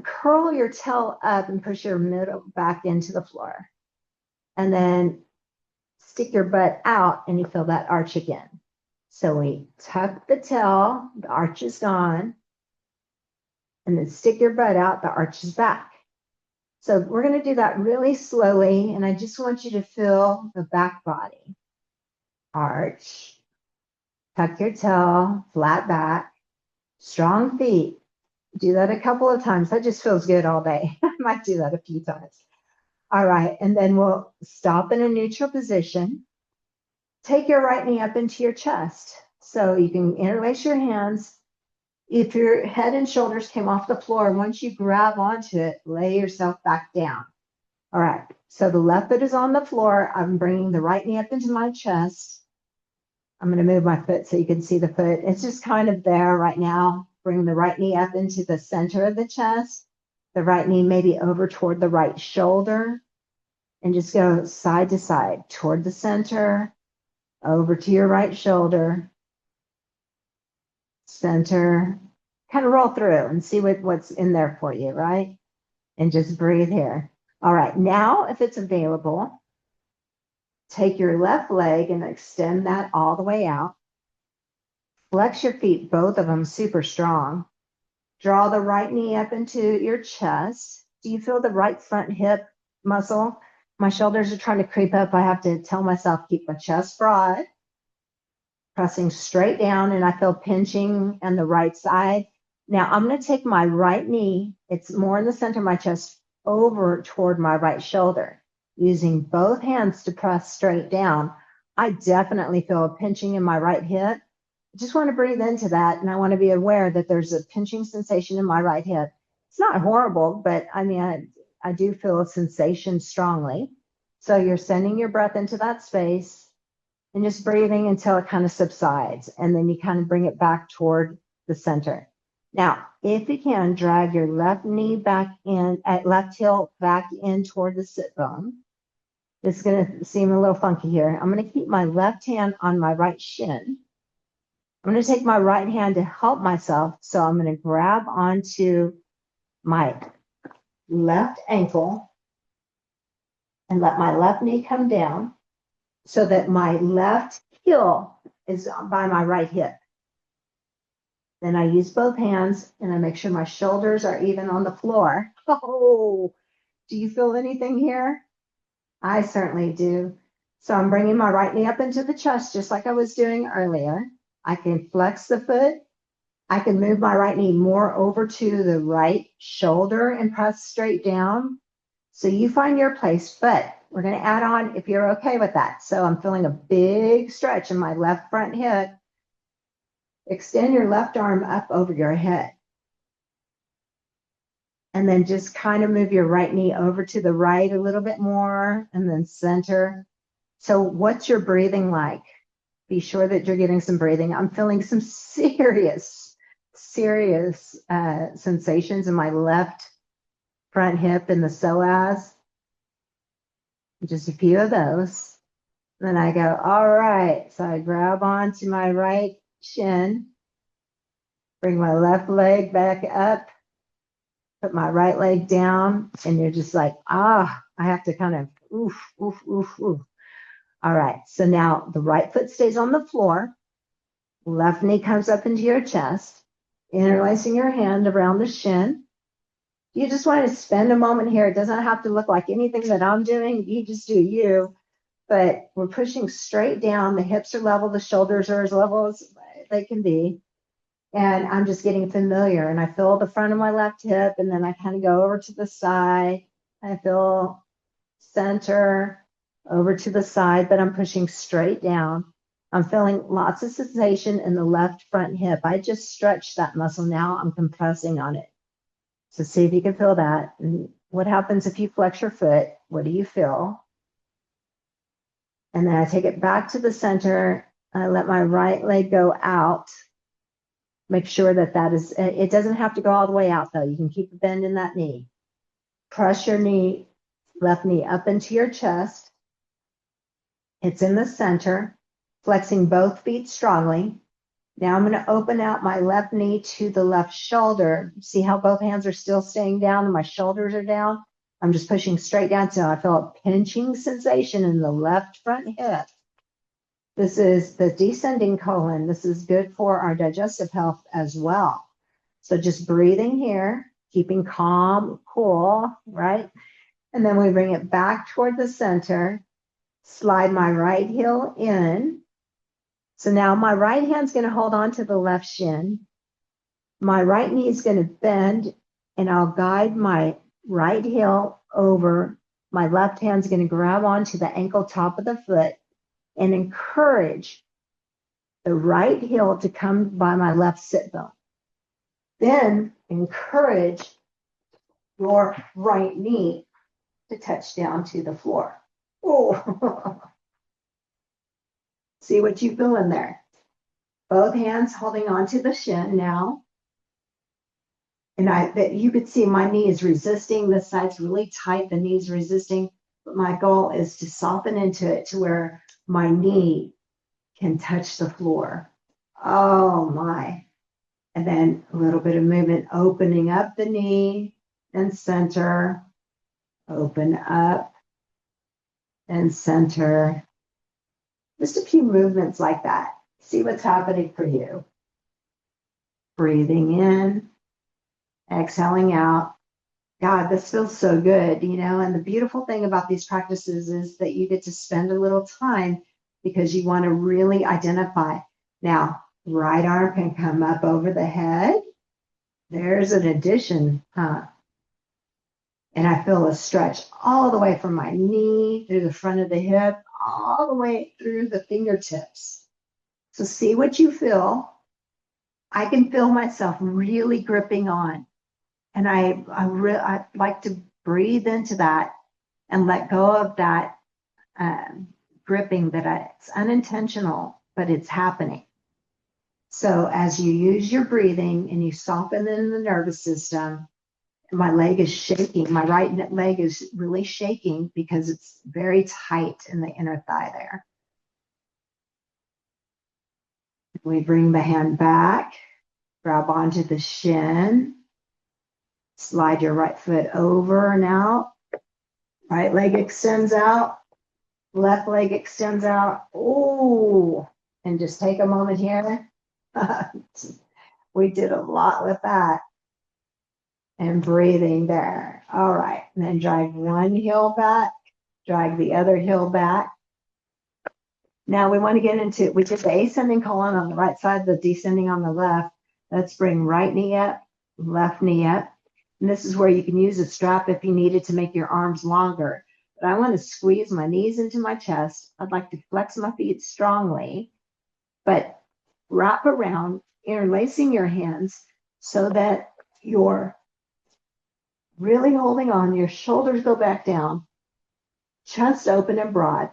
[SPEAKER 1] Curl your tail up and push your middle back into the floor. And then stick your butt out and you feel that arch again. So we tuck the tail, the arch is gone, and then stick your butt out, the arch is back. So we're going to do that really slowly, and I just want you to feel the back body. Arch, tuck your tail, flat back, strong feet. Do that a couple of times. That just feels good all day. I might do that a few times. All right, and then we'll stop in a neutral position. Take your right knee up into your chest. So you can interlace your hands. If your head and shoulders came off the floor, once you grab onto it, lay yourself back down. All right, so the left foot is on the floor. I'm bringing the right knee up into my chest. I'm going to move my foot so you can see the foot. It's just kind of there right now. Bring the right knee up into the center of the chest. The right knee maybe over toward the right shoulder. and just go side to side toward the center, over to your right shoulder, center, kind of roll through and see what's in there for you, right? And just breathe here. All right, now if it's available, take your left leg and extend that all the way out. Flex your feet, both of them super strong. Draw the right knee up into your chest. Do you feel the right front hip muscle? My shoulders are trying to creep up. I have to tell myself, keep my chest broad, pressing straight down, and I feel pinching on the right side. Now I'm going to take my right knee, it's more in the center of my chest, over toward my right shoulder, using both hands to press straight down. I definitely feel a pinching in my right hip. I just want to breathe into that, and I want to be aware that there's a pinching sensation in my right hip. It's not horrible, but I mean, I do feel a sensation strongly. So you're sending your breath into that space and just breathing until it kind of subsides. And then you kind of bring it back toward the center. Now, if you can, drag your left knee back in, left heel back in toward the sit bone. It's going to seem a little funky here. I'm going to keep my left hand on my right shin. I'm going to take my right hand to help myself. So I'm going to grab onto my left ankle and let my left knee come down so that my left heel is by my right hip. Then I use both hands and I make sure my shoulders are even on the floor. Oh, do you feel anything here? I certainly do. So I'm bringing my right knee up into the chest just like I was doing earlier. I can flex the foot. I can move my right knee more over to the right shoulder and press straight down. So you find your place, but we're going to add on if you're okay with that. So I'm feeling a big stretch in my left front hip. Extend your left arm up over your head. And then just kind of move your right knee over to the right a little bit more and then center. So what's your breathing like? Be sure that you're getting some breathing. I'm feeling some serious sensations in my left front hip and the psoas. Just a few of those. Then I go, all right. So I grab onto my right shin, bring my left leg back up, put my right leg down, and you're just like, I have to kind of oof, oof, oof, oof. All right. So now the right foot stays on the floor. Left knee comes up into your chest, interlacing your hand around the shin. You just want to spend a moment here. It doesn't have to look like anything that I'm doing. You just do you. But we're pushing straight down. The hips are level. The shoulders are as level as they can be. And I'm just getting familiar. And I feel the front of my left hip. And then I kind of go over to the side. I feel center, over to the side, but I'm pushing straight down. I'm feeling lots of sensation in the left front hip. I just stretched that muscle. Now I'm compressing on it. So see if you can feel that. And what happens if you flex your foot? What do you feel? And then I take it back to the center. I let my right leg go out. Make sure that is, it doesn't have to go all the way out though. You can keep a bend in that knee. Press your knee, left knee up into your chest. It's in the center, flexing both feet strongly. Now I'm going to open out my left knee to the left shoulder. See how both hands are still staying down and my shoulders are down? I'm just pushing straight down so I feel a pinching sensation in the left front hip. This is the descending colon. This is good for our digestive health as well. So just breathing here, keeping calm, cool, right? And then we bring it back toward the center. Slide my right heel in. So now my right hand's going to hold on to the left shin. My right knee is going to bend, and I'll guide my right heel over. My left hand's going to grab onto the ankle top of the foot and encourage the right heel to come by my left sit bone. Then encourage your right knee to touch down to the floor. Oh, see what you feel in there. Both hands holding onto the shin now. And you could see my knee is resisting. This side's really tight. The knee's resisting. But my goal is to soften into it to where my knee can touch the floor. Oh my. And then a little bit of movement, opening up the knee and center, open up and center. Just a few movements like that. See what's happening for you. Breathing in, exhaling out. God, this feels so good, and the beautiful thing about these practices is that you get to spend a little time because you want to really identify. Now, right arm can come up over the head. There's an addition, huh? And I feel a stretch all the way from my knee through the front of the hip, all the way through the fingertips. So see what you feel. I can feel myself really gripping on. And I like to breathe into that and let go of that gripping it's unintentional, but it's happening. So as you use your breathing and you soften in the nervous system, my leg is shaking. My right leg is really shaking because it's very tight in the inner thigh there. We bring the hand back, grab onto the shin, slide your right foot over and out. Right leg extends out, left leg extends out. Oh, and just take a moment here. We did a lot with that. And breathing there. All right. And then drag one heel back, drag the other heel back. Now we want to get into, we did the ascending colon on the right side, the descending on the left. Let's bring right knee up, left knee up. And this is where you can use a strap if you needed to make your arms longer. But I want to squeeze my knees into my chest. I'd like to flex my feet strongly, but wrap around, interlacing your hands so that you're really holding on. Your shoulders go back down, chest open and broad,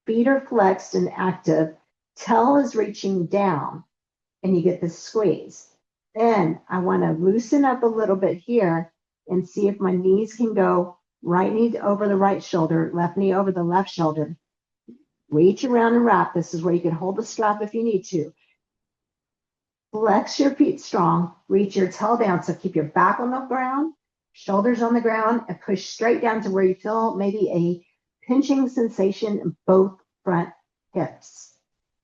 [SPEAKER 1] feet are flexed and active, tail is reaching down, and you get this squeeze. Then I want to loosen up a little bit here and see if my knees can go right knee over the right shoulder, left knee over the left shoulder. Reach around and wrap. This is where you can hold the strap if you need to. Flex your feet strong, reach your tail down. So keep your back on the ground, shoulders on the ground, and push straight down to where you feel maybe a pinching sensation in both front hips.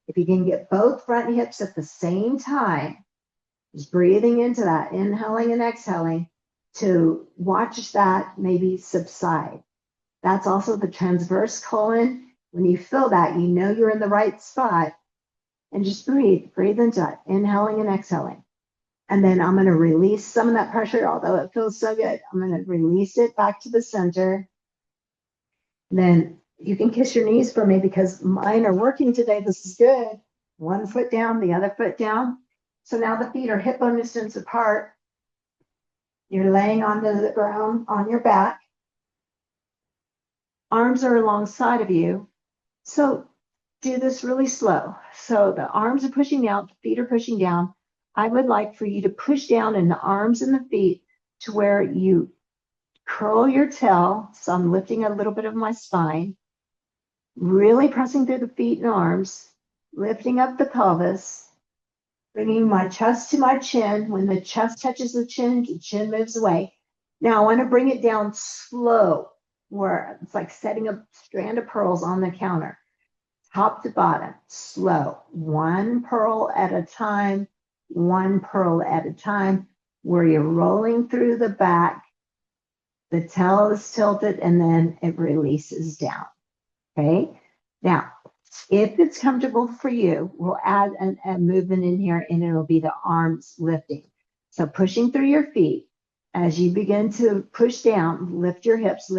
[SPEAKER 1] If you can get both front hips at the same time, just breathing into that, inhaling and exhaling to watch that maybe subside. That's also the transverse colon. When you feel that, you know you're in the right spot. And just breathe into it, inhaling and exhaling. And then I'm going to release some of that pressure, although it feels so good. I'm going to release it back to the center. And then you can kiss your knees for me because mine are working today. This is good. One foot down, the other foot down. So now the feet are hip bone distance apart. You're laying onto the ground on your back. Arms are alongside of you. So do this really slow. So the arms are pushing down, the feet are pushing down. I would like for you to push down in the arms and the feet to where you curl your tail. So I'm lifting a little bit of my spine, really pressing through the feet and arms, lifting up the pelvis, bringing my chest to my chin. When the chest touches the chin moves away. Now I want to bring it down slow, where it's like setting a strand of pearls on the counter. Top to bottom, slow, one pearl at a time, where you're rolling through the back, the tail is tilted, and then it releases down. Okay? Now, if it's comfortable for you, we'll add a movement in here, and it'll be the arms lifting. So pushing through your feet, as you begin to push down, lift your hips,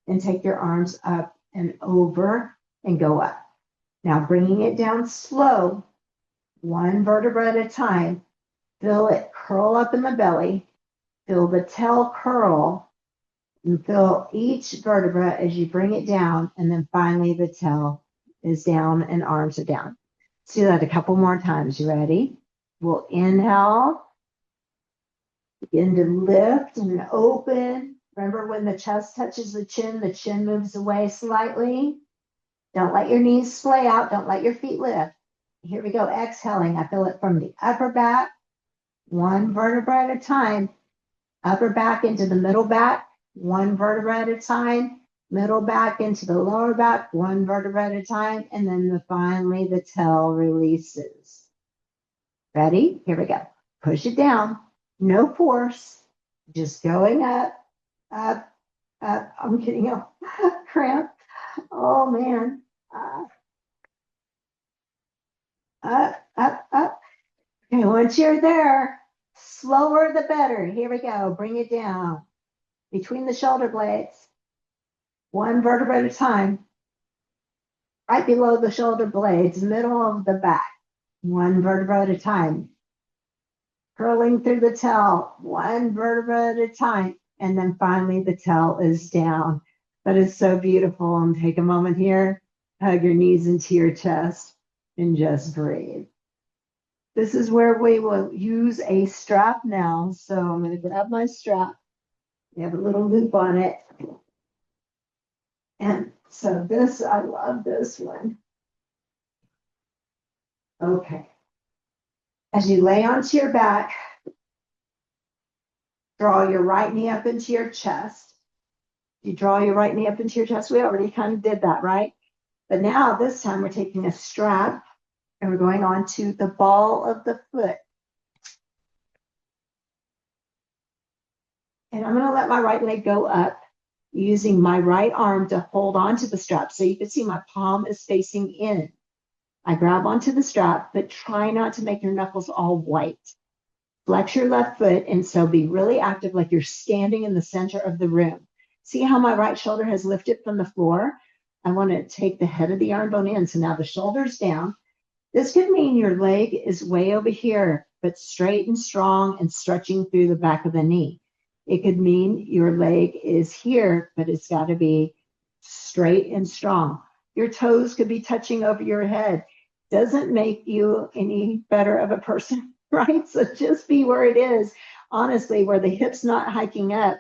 [SPEAKER 1] and take your arms up and over and go up. Now bringing it down slow, one vertebra at a time. Feel it curl up in the belly. Feel the tail curl. And feel each vertebra as you bring it down. And then finally the tail is down and arms are down. Let's do that a couple more times. You ready? We'll inhale. Begin to lift and open. Remember when the chest touches the chin moves away slightly. Don't let your knees splay out. Don't let your feet lift. Here we go. Exhaling. I feel it from the upper back, one vertebra at a time. Upper back into the middle back, one vertebra at a time. Middle back into the lower back, one vertebra at a time. And then finally the tail releases. Ready? Here we go. Push it down. No force. Just going up, up, up. I'm getting a cramp. Oh, man. Up, up, up. Okay, once you're there, slower the better. Here we go. Bring it down between the shoulder blades, one vertebra at a time, right below the shoulder blades, middle of the back, one vertebra at a time, curling through the tail, one vertebra at a time, and then finally the tail is down. That is so beautiful. And take a moment here, hug your knees into your chest, and just breathe. This is where we will use a strap now. So I'm going to grab my strap. We have a little loop on it. And so this, I love this one. Okay. As you lay onto your back, draw your right knee up into your chest. You draw your right knee up into your chest. We already kind of did that, right? But now this time we're taking a strap and we're going on to the ball of the foot. And I'm going to let my right leg go up using my right arm to hold onto the strap. So you can see my palm is facing in. I grab onto the strap, but try not to make your knuckles all white. Flex your left foot, and so be really active like you're standing in the center of the room. See how my right shoulder has lifted from the floor? I want to take the head of the arm bone in. So now the shoulder's down. This could mean your leg is way over here, but straight and strong and stretching through the back of the knee. It could mean your leg is here, but it's got to be straight and strong. Your toes could be touching over your head. Doesn't make you any better of a person, right? So just be where it is, honestly, where the hips not hiking up,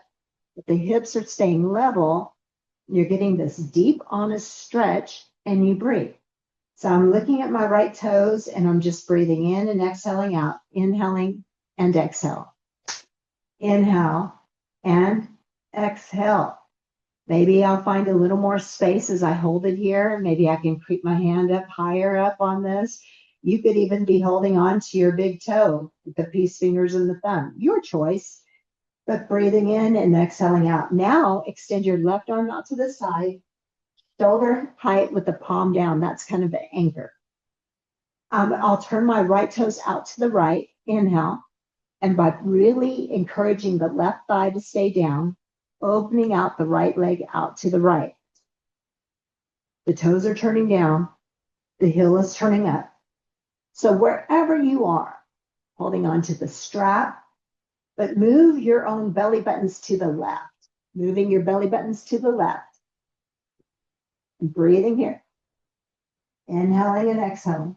[SPEAKER 1] but the hips are staying level. You're getting this deep, honest stretch, and you breathe. So I'm looking at my right toes, and I'm just breathing in and exhaling out, inhaling and exhale. Inhale and exhale. Maybe I'll find a little more space as I hold it here. Maybe I can creep my hand up higher up on this. You could even be holding on to your big toe with the peace fingers and the thumb. Your choice. But breathing in and exhaling out. Now extend your left arm out to the side, shoulder height with the palm down. That's kind of the anchor. I'll turn my right toes out to the right. Inhale. And by really encouraging the left thigh to stay down, opening out the right leg out to the right. The toes are turning down. The heel is turning up. So wherever you are, holding on to the strap, but move your own belly buttons to the left. Moving your belly buttons to the left. Breathing here. Inhaling and exhaling.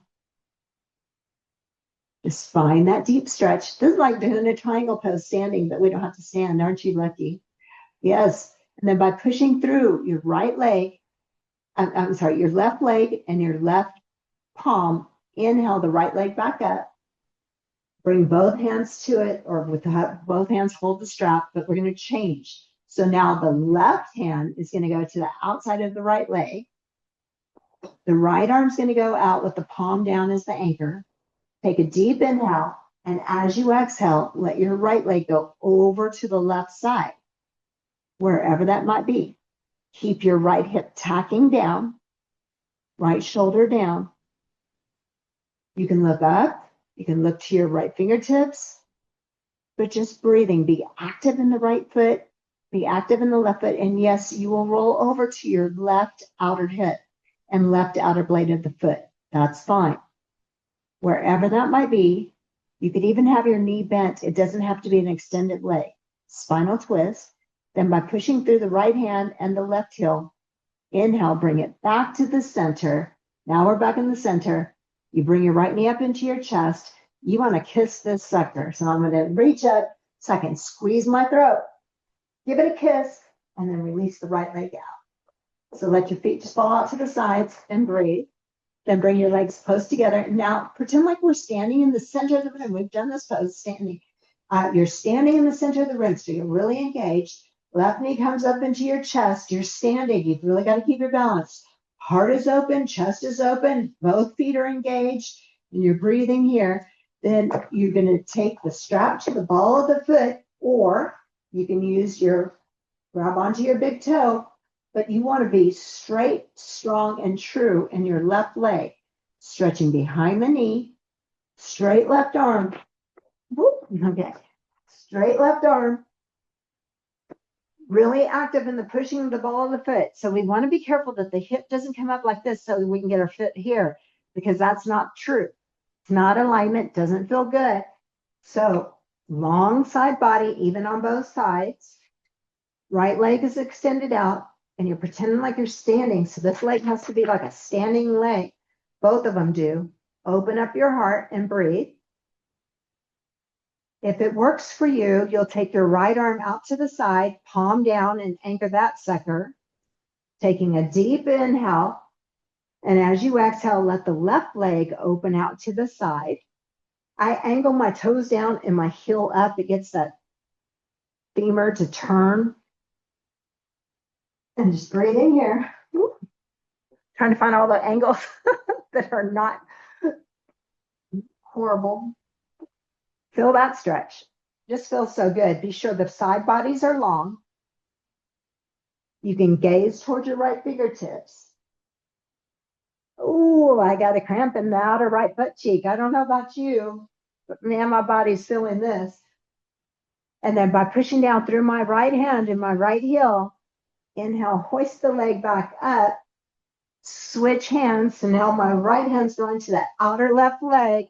[SPEAKER 1] Just find that deep stretch. This is like doing a triangle pose standing, but we don't have to stand. Aren't you lucky? Yes. And then by pushing through your right leg, your left leg and your left palm, inhale the right leg back up. Bring both hands to it, or with both hands hold the strap, but we're going to change. So now the left hand is going to go to the outside of the right leg. The right arm's going to go out with the palm down as the anchor. Take a deep inhale, and as you exhale, let your right leg go over to the left side, wherever that might be. Keep your right hip tacking down, right shoulder down. You can look up, you can look to your right fingertips, but just breathing. Be active in the right foot, be active in the left foot, and yes, you will roll over to your left outer hip and left outer blade of the foot. That's fine. Wherever that might be, you could even have your knee bent. It doesn't have to be an extended leg. Spinal twist. Then by pushing through the right hand and the left heel, inhale, bring it back to the center. Now we're back in the center. You bring your right knee up into your chest. You want to kiss this sucker. So I'm going to reach up so I can squeeze my throat. Give it a kiss. and then release the right leg out. So let your feet just fall out to the sides and breathe. Then bring your legs close together. Now pretend like we're standing in the center of the room. We've done this pose standing. You're standing in the center of the room, so you're really engaged. Left knee comes up into your chest. You're standing. You've really got to keep your balance. Heart is open, chest is open, both feet are engaged, and you're breathing here. Then you're going to take the strap to the ball of the foot, or you can use your grab onto your big toe, but you want to be straight, strong, and true in your left leg. Stretching behind the knee, straight left arm. Whoop, okay. Straight left arm. Really active in the pushing of the ball of the foot. So we want to be careful that the hip doesn't come up like this so we can get our foot here, because that's not true. It's not alignment, doesn't feel good. So long side body, even on both sides. Right leg is extended out, and you're pretending like you're standing. So this leg has to be like a standing leg. Both of them do. Open up your heart and breathe. If it works for you, you'll take your right arm out to the side, palm down, and anchor that sucker. Taking a deep inhale. And as you exhale, let the left leg open out to the side. I angle my toes down and my heel up. It gets that femur to turn. And just breathe in here. Woo. Trying to find all the angles that are not horrible. Feel that stretch. Just feels so good. Be sure the side bodies are long. You can gaze towards your right fingertips. Oh, I got a cramp in the outer right butt cheek. I don't know about you, but man, my body's feeling this. And then by pushing down through my right hand and my right heel, inhale, hoist the leg back up, switch hands. So now my right hand's going to that outer left leg.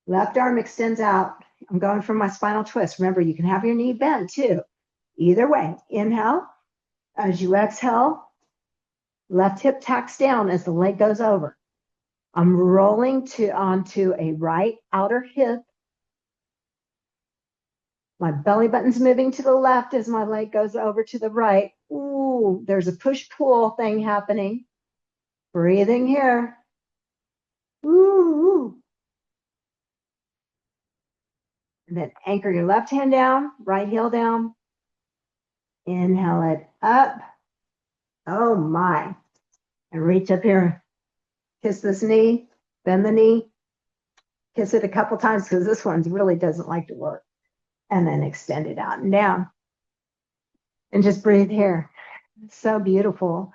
[SPEAKER 1] Left arm extends out. I'm going for my spinal twist. Remember, you can have your knee bent too. Either way, inhale. As you exhale, left hip tacks down as the leg goes over. I'm rolling onto a right outer hip. My belly button's moving to the left as my leg goes over to the right. Ooh, there's a push-pull thing happening. Breathing here. Ooh. And then anchor your left hand down, right heel down. Inhale it up. Oh my. And reach up here. Kiss this knee, bend the knee. Kiss it a couple times because this one really doesn't like to work. And then extend it out and down. And just breathe here. It's so beautiful.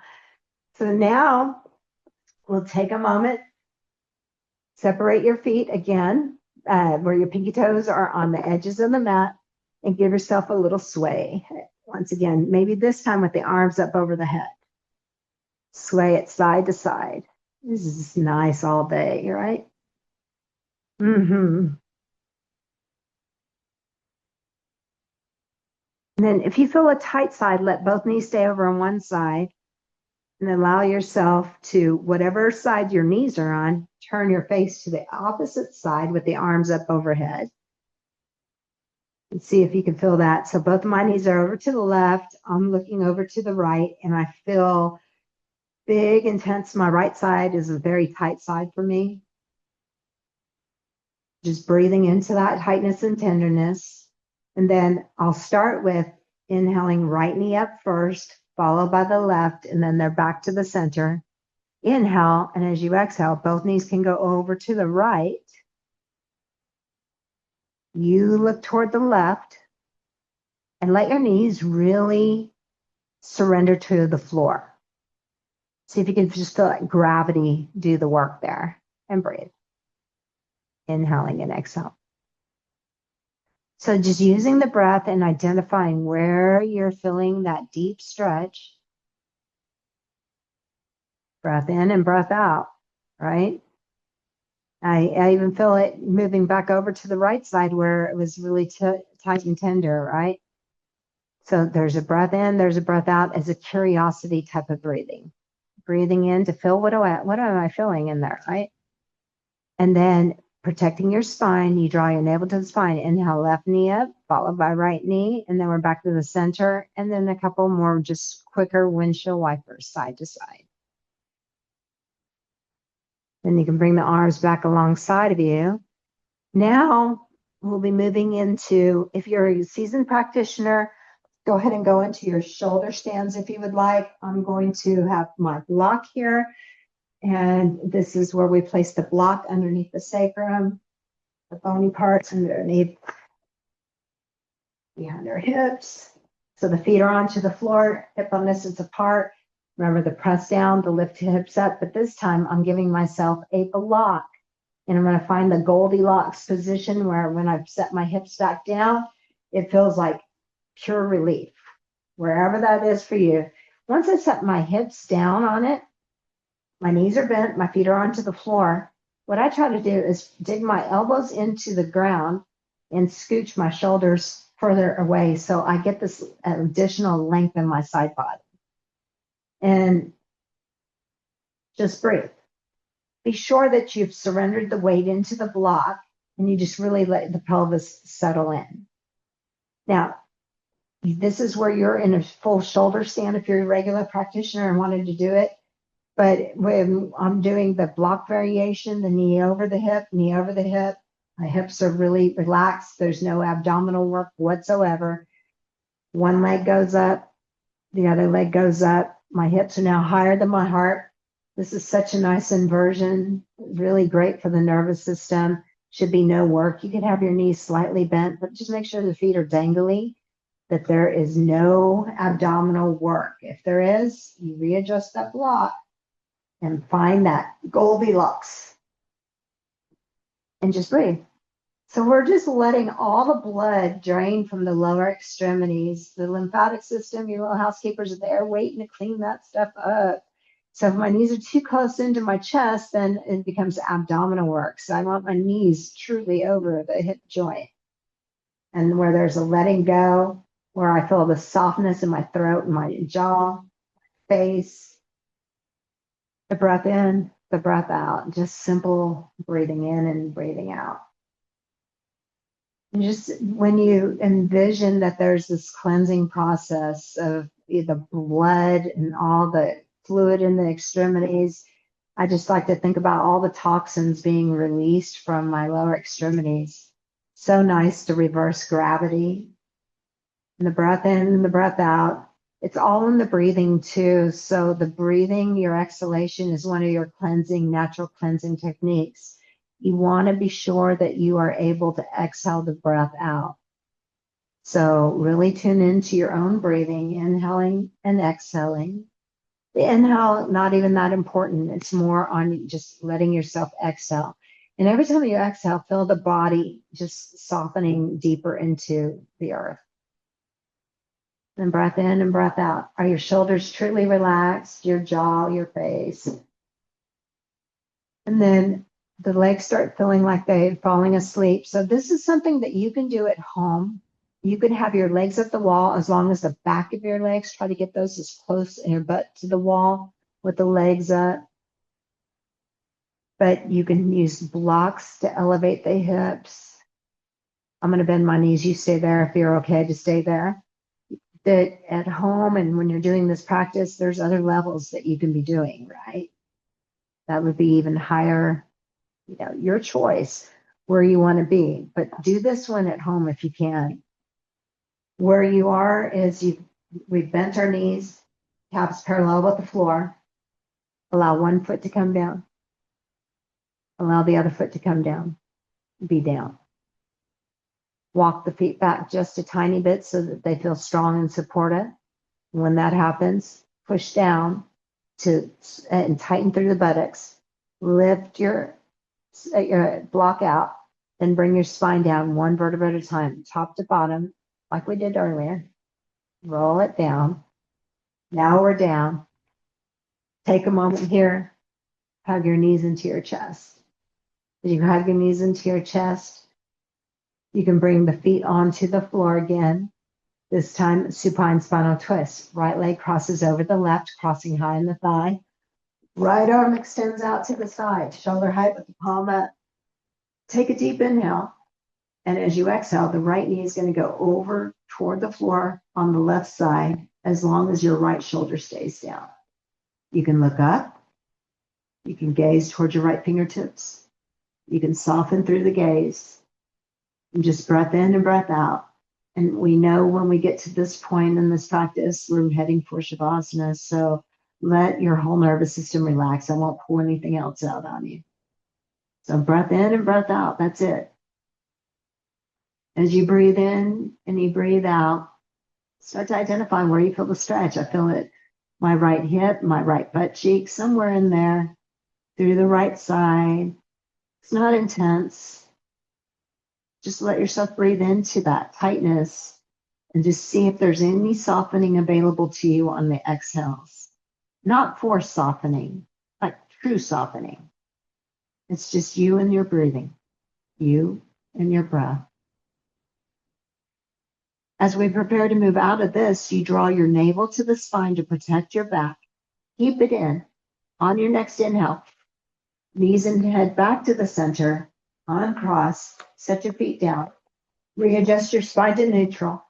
[SPEAKER 1] So now we'll take a moment. Separate your feet again, where your pinky toes are on the edges of the mat, and give yourself a little sway. Once again, maybe this time with the arms up over the head. Sway it side to side. This is nice all day, right? And then if you feel a tight side, let both knees stay over on one side, and allow yourself to, whatever side your knees are on, turn your face to the opposite side with the arms up overhead. And see if you can feel that. So both of my knees are over to the left. I'm looking over to the right, and I feel big, intense. My right side is a very tight side for me. Just breathing into that tightness and tenderness. And then I'll start with inhaling right knee up first, followed by the left, and then they're back to the center. Inhale, and as you exhale, both knees can go over to the right. You look toward the left, and let your knees really surrender to the floor. See if you can just feel like gravity do the work there, and breathe. Inhaling and exhale. So just using the breath and identifying where you're feeling that deep stretch. Breath in and breath out, right? I even feel it moving back over to the right side where it was really tight and tender, right? So there's a breath in, there's a breath out as a curiosity type of breathing. Breathing in to feel what am I feeling in there, right? And then protecting your spine. You draw your navel to the spine. Inhale, left knee up, followed by right knee. And then we're back to the center. And then a couple more just quicker windshield wipers, side to side. Then you can bring the arms back alongside of you. Now we'll be moving into, if you're a seasoned practitioner, go ahead and go into your shoulder stands if you would like. I'm going to have my block here. And this is where we place the block underneath the sacrum, the bony parts underneath, behind our hips. So the feet are onto the floor, hip bone distance apart. Remember the press down, the lift hips up, but this time I'm giving myself a block. And I'm going to find the Goldilocks position where when I've set my hips back down, it feels like pure relief, wherever that is for you. Once I set my hips down on it, my knees are bent, my feet are onto the floor. What I try to do is dig my elbows into the ground and scooch my shoulders further away so I get this additional length in my side body. And just breathe. Be sure that you've surrendered the weight into the block and you just really let the pelvis settle in. Now, this is where you're in a full shoulder stand if you're a regular practitioner and wanted to do it. But when I'm doing the block variation, the knee over the hip, my hips are really relaxed. There's no abdominal work whatsoever. One leg goes up, the other leg goes up. My hips are now higher than my heart. This is such a nice inversion, really great for the nervous system. Should be no work. You can have your knees slightly bent, but just make sure the feet are dangly, that there is no abdominal work. If there is, you readjust that block and find that Goldilocks and just breathe. So we're just letting all the blood drain from the lower extremities. The lymphatic system, your little housekeepers are there waiting to clean that stuff up. So if my knees are too close into my chest, then it becomes abdominal work. So I want my knees truly over the hip joint. And where there's a letting go, where I feel the softness in my throat and my jaw, face, the breath in, the breath out, just simple breathing in and breathing out. And just when you envision that there's this cleansing process of the blood and all the fluid in the extremities, I just like to think about all the toxins being released from my lower extremities. So nice to reverse gravity. And the breath in and the breath out. It's all in the breathing too. So the breathing, your exhalation is one of your cleansing, natural cleansing techniques. You want to be sure that you are able to exhale the breath out. So really tune into your own breathing, inhaling and exhaling. The inhale, not even that important. It's more on just letting yourself exhale. And every time you exhale, feel the body just softening deeper into the earth. Then breath in and breath out. Are your shoulders truly relaxed? Your jaw, your face. And then the legs start feeling like they're falling asleep. So this is something that you can do at home. You can have your legs at the wall as long as the back of your legs, try to get those as close and your butt to the wall with the legs up. But you can use blocks to elevate the hips. I'm going to bend my knees. You stay there if you're okay to stay there. That at home and when you're doing this practice, there's other levels that you can be doing, right? That would be even higher, your choice where you want to be. But do this one at home if you can. Where you are is we've bent our knees, calves parallel with the floor. Allow one foot to come down. Allow the other foot to come down. Be down. Walk the feet back just a tiny bit so that they feel strong and supported. When that happens, push down and tighten through the buttocks. Lift your block out, then bring your spine down one vertebra at a time, top to bottom, like we did earlier. Roll it down. Now we're down. Take a moment here. Hug your knees into your chest. As you hug your knees into your chest, you can bring the feet onto the floor again. This time, supine spinal twist. Right leg crosses over the left, crossing high in the thigh. Right arm extends out to the side, shoulder height with the palm up. Take a deep inhale. And as you exhale, the right knee is going to go over toward the floor on the left side as long as your right shoulder stays down. You can look up. You can gaze towards your right fingertips. You can soften through the gaze and just breath in and breath out. And we know when we get to this point in this practice, we're heading for Shavasana. So let your whole nervous system relax. I won't pull anything else out on you. So breath in and breath out. That's it. As you breathe in and you breathe out, start to identify where you feel the stretch. I feel it, my right hip, my right butt cheek, somewhere in there, through the right side. It's not intense. Just let yourself breathe into that tightness and just see if there's any softening available to you on the exhales. Not forced softening, like true softening. It's just you and your breathing, you and your breath. As we prepare to move out of this, you draw your navel to the spine to protect your back. Keep it in. On your next inhale, knees and head back to the center, uncross, set your feet down. Readjust your spine to neutral.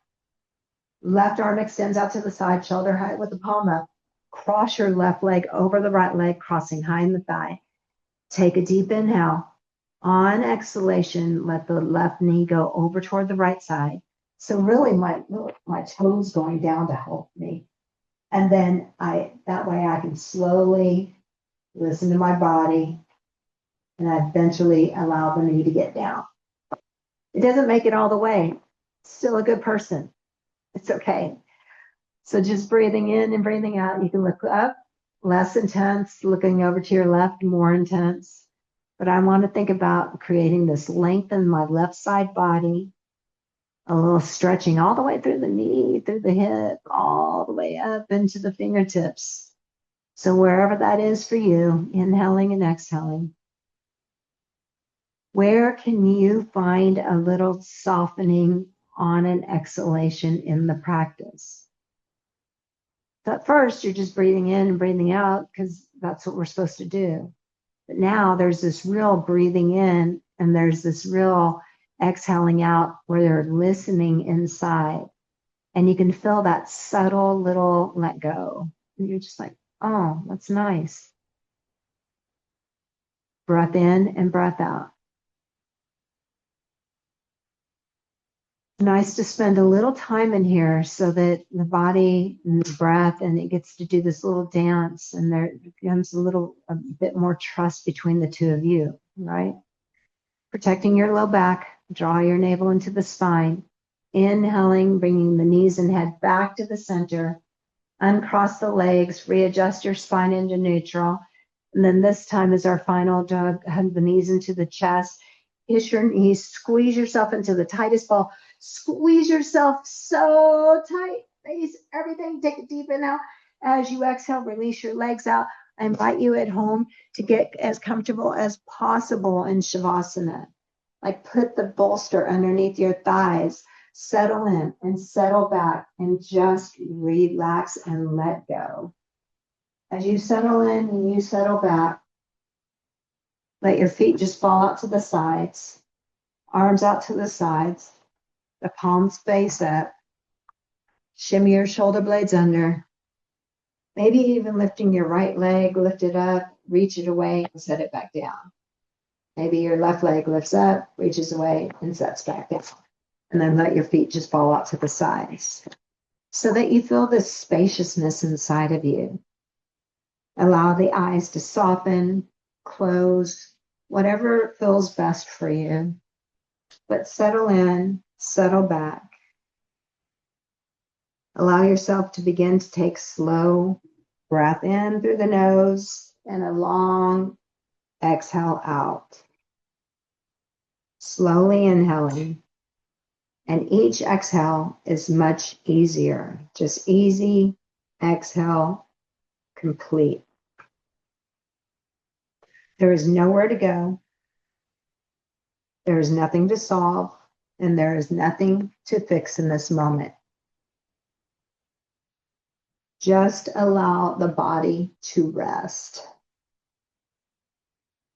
[SPEAKER 1] Left arm extends out to the side, shoulder height with the palm up. Cross your left leg over the right leg, crossing high in the thigh. Take a deep inhale. On exhalation, let the left knee go over toward the right side. So really my toes going down to help me. And then that way I can slowly listen to my body and I eventually allow the knee to get down. It doesn't make it all the way. Still a good person. It's okay. So just breathing in and breathing out, you can look up, less intense, looking over to your left, more intense. But I want to think about creating this length in my left side body, a little stretching all the way through the knee, through the hip, all the way up into the fingertips. So wherever that is for you, inhaling and exhaling, where can you find a little softening on an exhalation in the practice? So at first, you're just breathing in and breathing out because that's what we're supposed to do. But now there's this real breathing in and there's this real exhaling out where they're listening inside. And you can feel that subtle little let go. And you're just like, oh, that's nice. Breath in and breath out. Nice to spend a little time in here so that the body and the breath and it gets to do this little dance and there becomes a bit more trust between the two of you, right? Protecting your low back, draw your navel into the spine, inhaling, bringing the knees and head back to the center, uncross the legs, readjust your spine into neutral. And then this time is our final hug the knees into the chest, kiss your knees, squeeze yourself into the tightest ball. Squeeze yourself so tight. Face everything. Take a deep inhale. As you exhale, release your legs out. I invite you at home to get as comfortable as possible in Shavasana. Like put the bolster underneath your thighs. Settle in and settle back and just relax and let go. As you settle in and you settle back, let your feet just fall out to the sides, arms out to the sides. The palms face up. Shimmy your shoulder blades under. Maybe even lifting your right leg, lift it up, reach it away, and set it back down. Maybe your left leg lifts up, reaches away, and sets back down. And then let your feet just fall out to the sides so that you feel this spaciousness inside of you. Allow the eyes to soften, close, whatever feels best for you. But settle in, settle back. Allow yourself to begin to take slow breath in through the nose and a long exhale out. Slowly inhaling. And each exhale is much easier. Just easy, exhale, complete. There is nowhere to go. There is nothing to solve, and there is nothing to fix in this moment. Just allow the body to rest.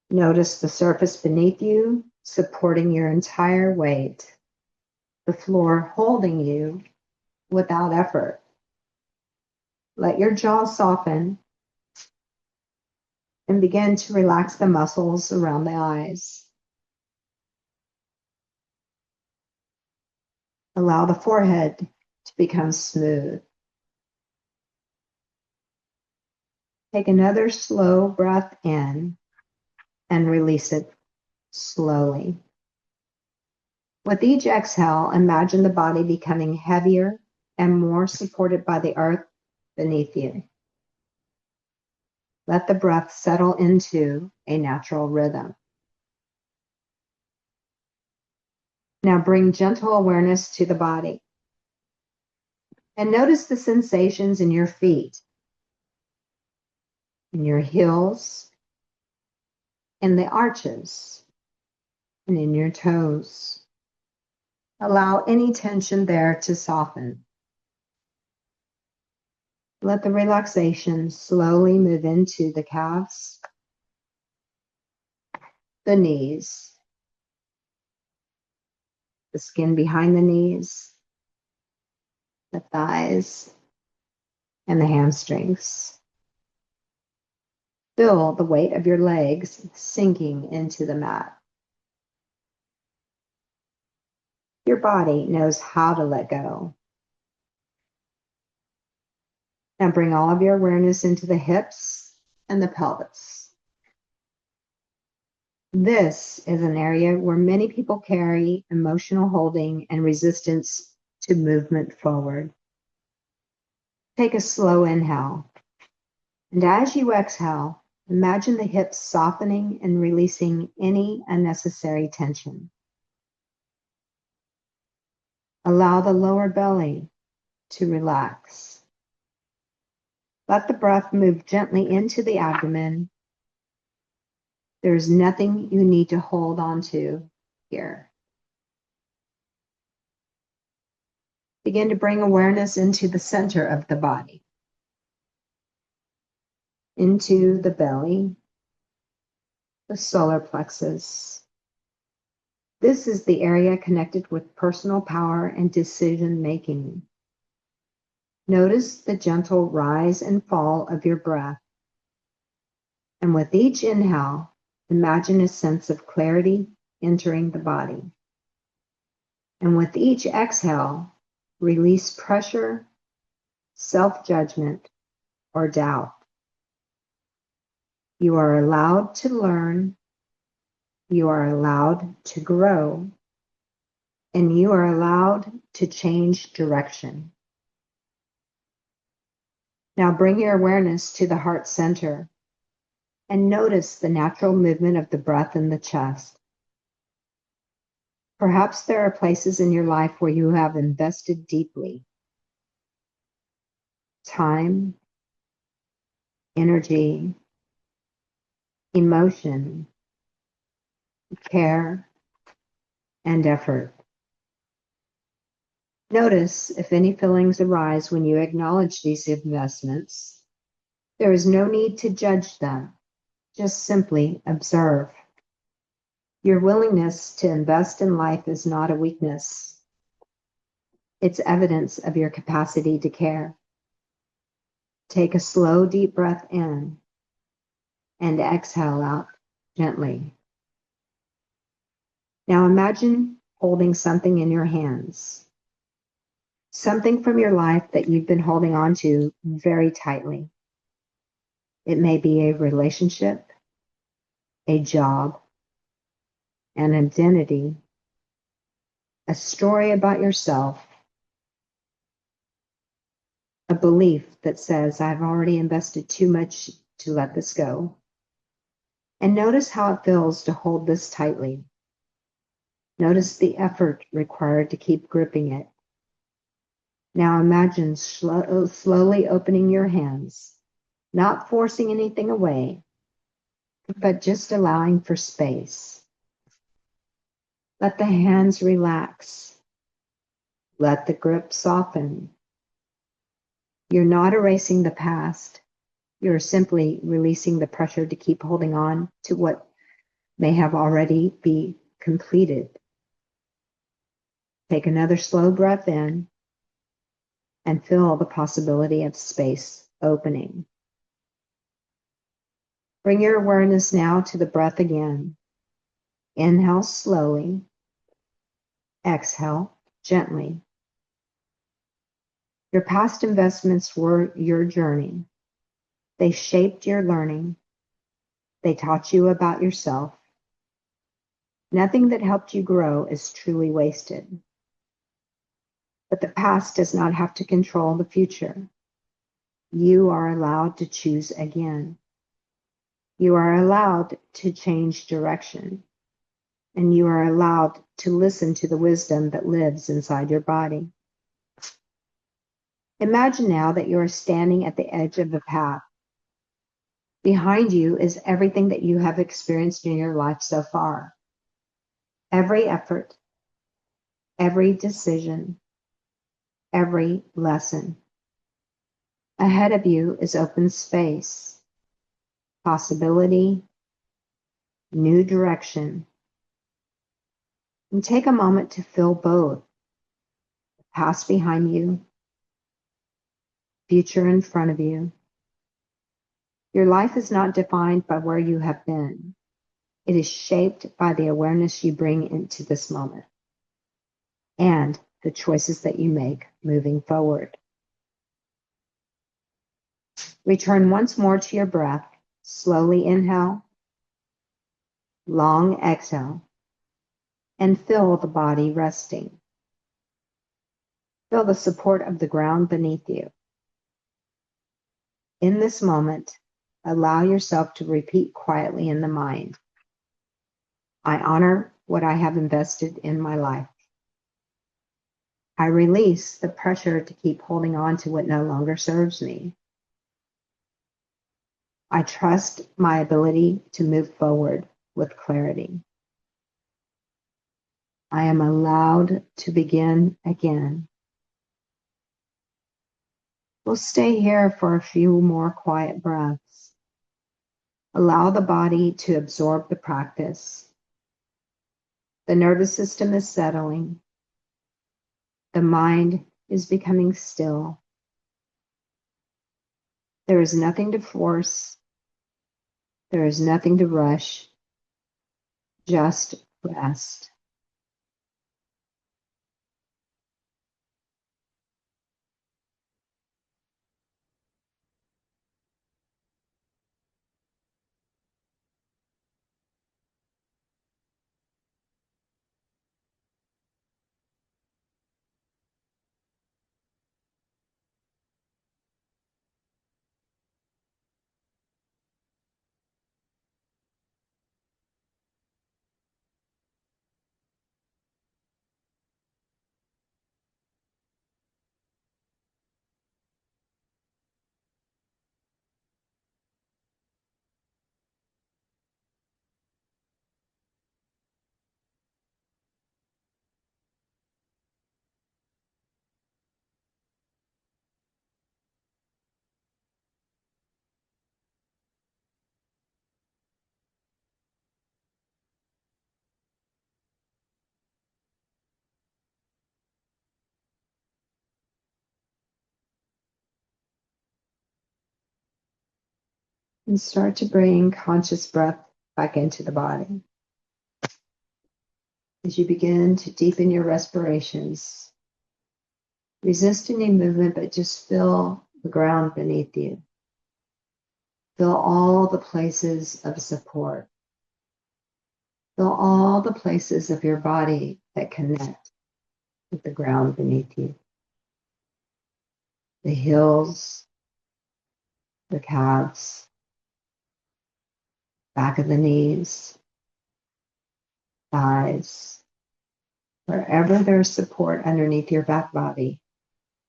[SPEAKER 1] Notice the surface beneath you, supporting your entire weight, the floor holding you without effort. Let your jaw soften and begin to relax the muscles around the eyes. Allow the forehead to become smooth. Take another slow breath in and release it slowly. With each exhale, imagine the body becoming heavier and more supported by the earth beneath you. Let the breath settle into a natural rhythm. Now bring gentle awareness to the body and notice the sensations in your feet, in your heels, in the arches, and in your toes. Allow any tension there to soften. Let the relaxation slowly move into the calves, the knees, the skin behind the knees, the thighs, and the hamstrings. Feel the weight of your legs sinking into the mat. Your body knows how to let go. Now bring all of your awareness into the hips and the pelvis. This is an area where many people carry emotional holding and resistance to movement forward. Take a slow inhale. And as you exhale, imagine the hips softening and releasing any unnecessary tension. Allow the lower belly to relax. Let the breath move gently into the abdomen. There's nothing you need to hold on to here. Begin to bring awareness into the center of the body, into the belly, the solar plexus. This is the area connected with personal power and decision making. Notice the gentle rise and fall of your breath. And with each inhale, imagine a sense of clarity entering the body. And with each exhale, release pressure, self-judgment, or doubt. You are allowed to learn, you are allowed to grow, and you are allowed to change direction. Now bring your awareness to the heart center and notice the natural movement of the breath in the chest. Perhaps there are places in your life where you have invested deeply. Time, energy, emotion, care, and effort. Notice if any feelings arise when you acknowledge these investments. There is no need to judge them. Just simply observe. Your willingness to invest in life is not a weakness. It's evidence of your capacity to care. Take a slow, deep breath in and exhale out gently. Now imagine holding something in your hands, something from your life that you've been holding on to very tightly. It may be a relationship, a job, an identity, a story about yourself, a belief that says, I've already invested too much to let this go. And notice how it feels to hold this tightly. Notice the effort required to keep gripping it. Now imagine slowly opening your hands, not forcing anything away, but just allowing for space. Let the hands relax. Let the grip soften. You're not erasing the past. You're simply releasing the pressure to keep holding on to what may have already be completed. Take another slow breath in and feel the possibility of space opening. Bring your awareness now to the breath again. Inhale slowly. Exhale gently. Your past investments were your journey. They shaped your learning. They taught you about yourself. Nothing that helped you grow is truly wasted. But the past does not have to control the future. You are allowed to choose again. You are allowed to change direction. And you are allowed to listen to the wisdom that lives inside your body. Imagine now that you are standing at the edge of the path. Behind you is everything that you have experienced in your life so far. Every effort, every decision, every lesson. Ahead of you is open space, possibility, new direction. And take a moment to feel both, the past behind you, future in front of you. Your life is not defined by where you have been. It is shaped by the awareness you bring into this moment and the choices that you make moving forward. Return once more to your breath. Slowly inhale, long exhale, and feel the body resting. Feel the support of the ground beneath you. In this moment, allow yourself to repeat quietly in the mind, I honor what I have invested in my life. I release the pressure to keep holding on to what no longer serves me. I trust my ability to move forward with clarity. I am allowed to begin again. We'll stay here for a few more quiet breaths. Allow the body to absorb the practice. The nervous system is settling. The mind is becoming still. There is nothing to force. There is nothing to rush. Just rest. And start to bring conscious breath back into the body. As you begin to deepen your respirations, resist any movement, but just feel the ground beneath you. Feel all the places of support. Feel all the places of your body that connect with the ground beneath you. The heels, the calves, back of the knees, thighs. Wherever there's support underneath your back body,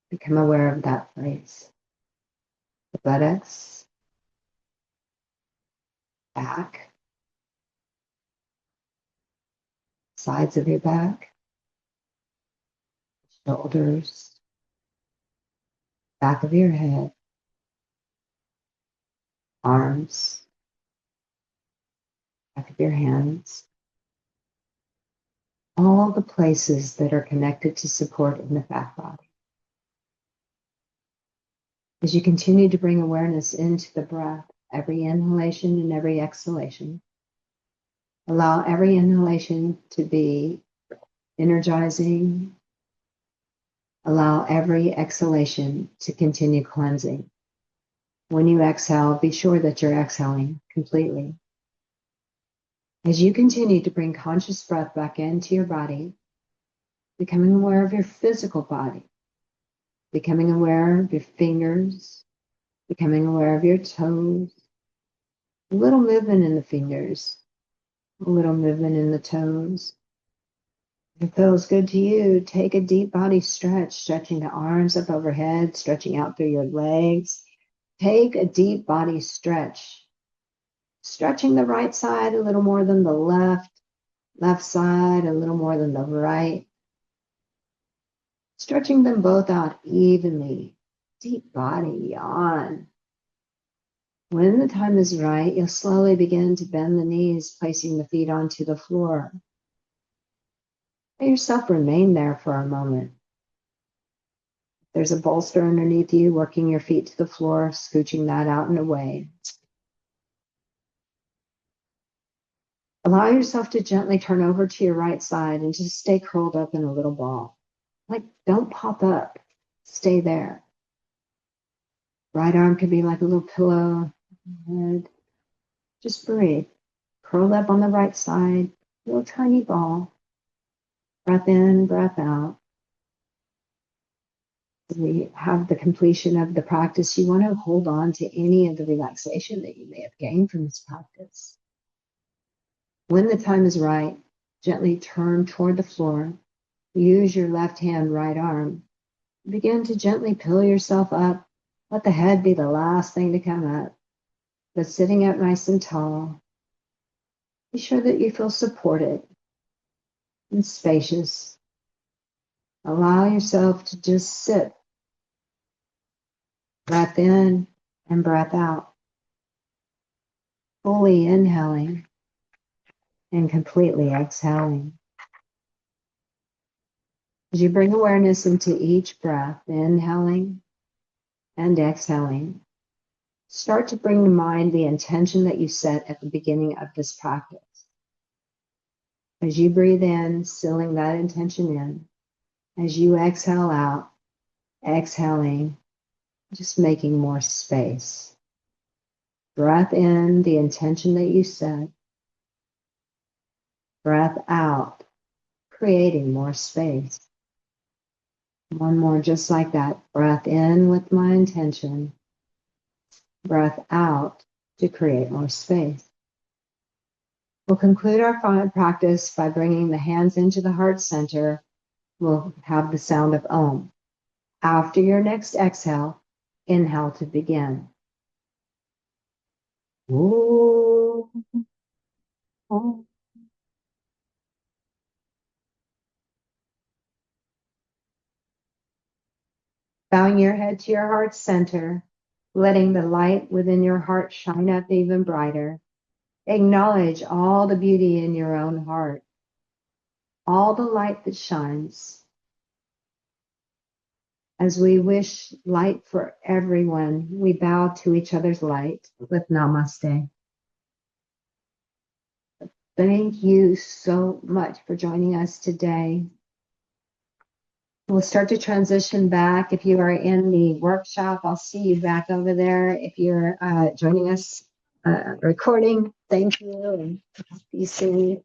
[SPEAKER 1] become aware of that place. The buttocks, back, sides of your back, shoulders, back of your head, arms, back of your hands, all the places that are connected to support in the back body. As you continue to bring awareness into the breath, every inhalation and every exhalation, allow every inhalation to be energizing. Allow every exhalation to continue cleansing. When you exhale, be sure that you're exhaling completely. As you continue to bring conscious breath back into your body, becoming aware of your physical body, becoming aware of your fingers, becoming aware of your toes, a little movement in the fingers, a little movement in the toes. If it feels good to you, take a deep body stretch, stretching the arms up overhead, stretching out through your legs. Take a deep body stretch, stretching the right side a little more than the left side a little more than the right, stretching them both out evenly. Deep body, yawn. When the time is right, you'll slowly begin to bend the knees, placing the feet onto the floor. Let yourself remain there for a moment. There's a bolster underneath you, working your feet to the floor, scooching that out and away. Allow yourself to gently turn over to your right side and just stay curled up in a little ball. Like, don't pop up. Stay there. Right arm could be like a little pillow. Head. Just breathe. Curl up on the right side. Little tiny ball. Breath in, breath out. As we have the completion of the practice, you want to hold on to any of the relaxation that you may have gained from this practice. When the time is right, gently turn toward the floor. Use your left hand, right arm. Begin to gently pillow yourself up. Let the head be the last thing to come up. But sitting up nice and tall, be sure that you feel supported and spacious. Allow yourself to just sit. Breath in and breath out. Fully inhaling and completely exhaling. As you bring awareness into each breath, inhaling and exhaling, start to bring to mind the intention that you set at the beginning of this practice. As you breathe in, sealing that intention in. As you exhale out, exhaling, just making more space. Breath in, the intention that you set. Breath out, creating more space. One more just like that. Breath in with my intention. Breath out to create more space. We'll conclude our practice by bringing the hands into the heart center. We'll have the sound of Om. After your next exhale, inhale to begin. Ooh. Om. Bowing your head to your heart center, letting the light within your heart shine up even brighter. Acknowledge all the beauty in your own heart, all the light that shines. As we wish light for everyone, we bow to each other's light with Namaste. Thank you so much for joining us today. We'll start to transition back. If you are in the workshop, I'll see you back over there. If you're joining us recording, thank you, and be soon.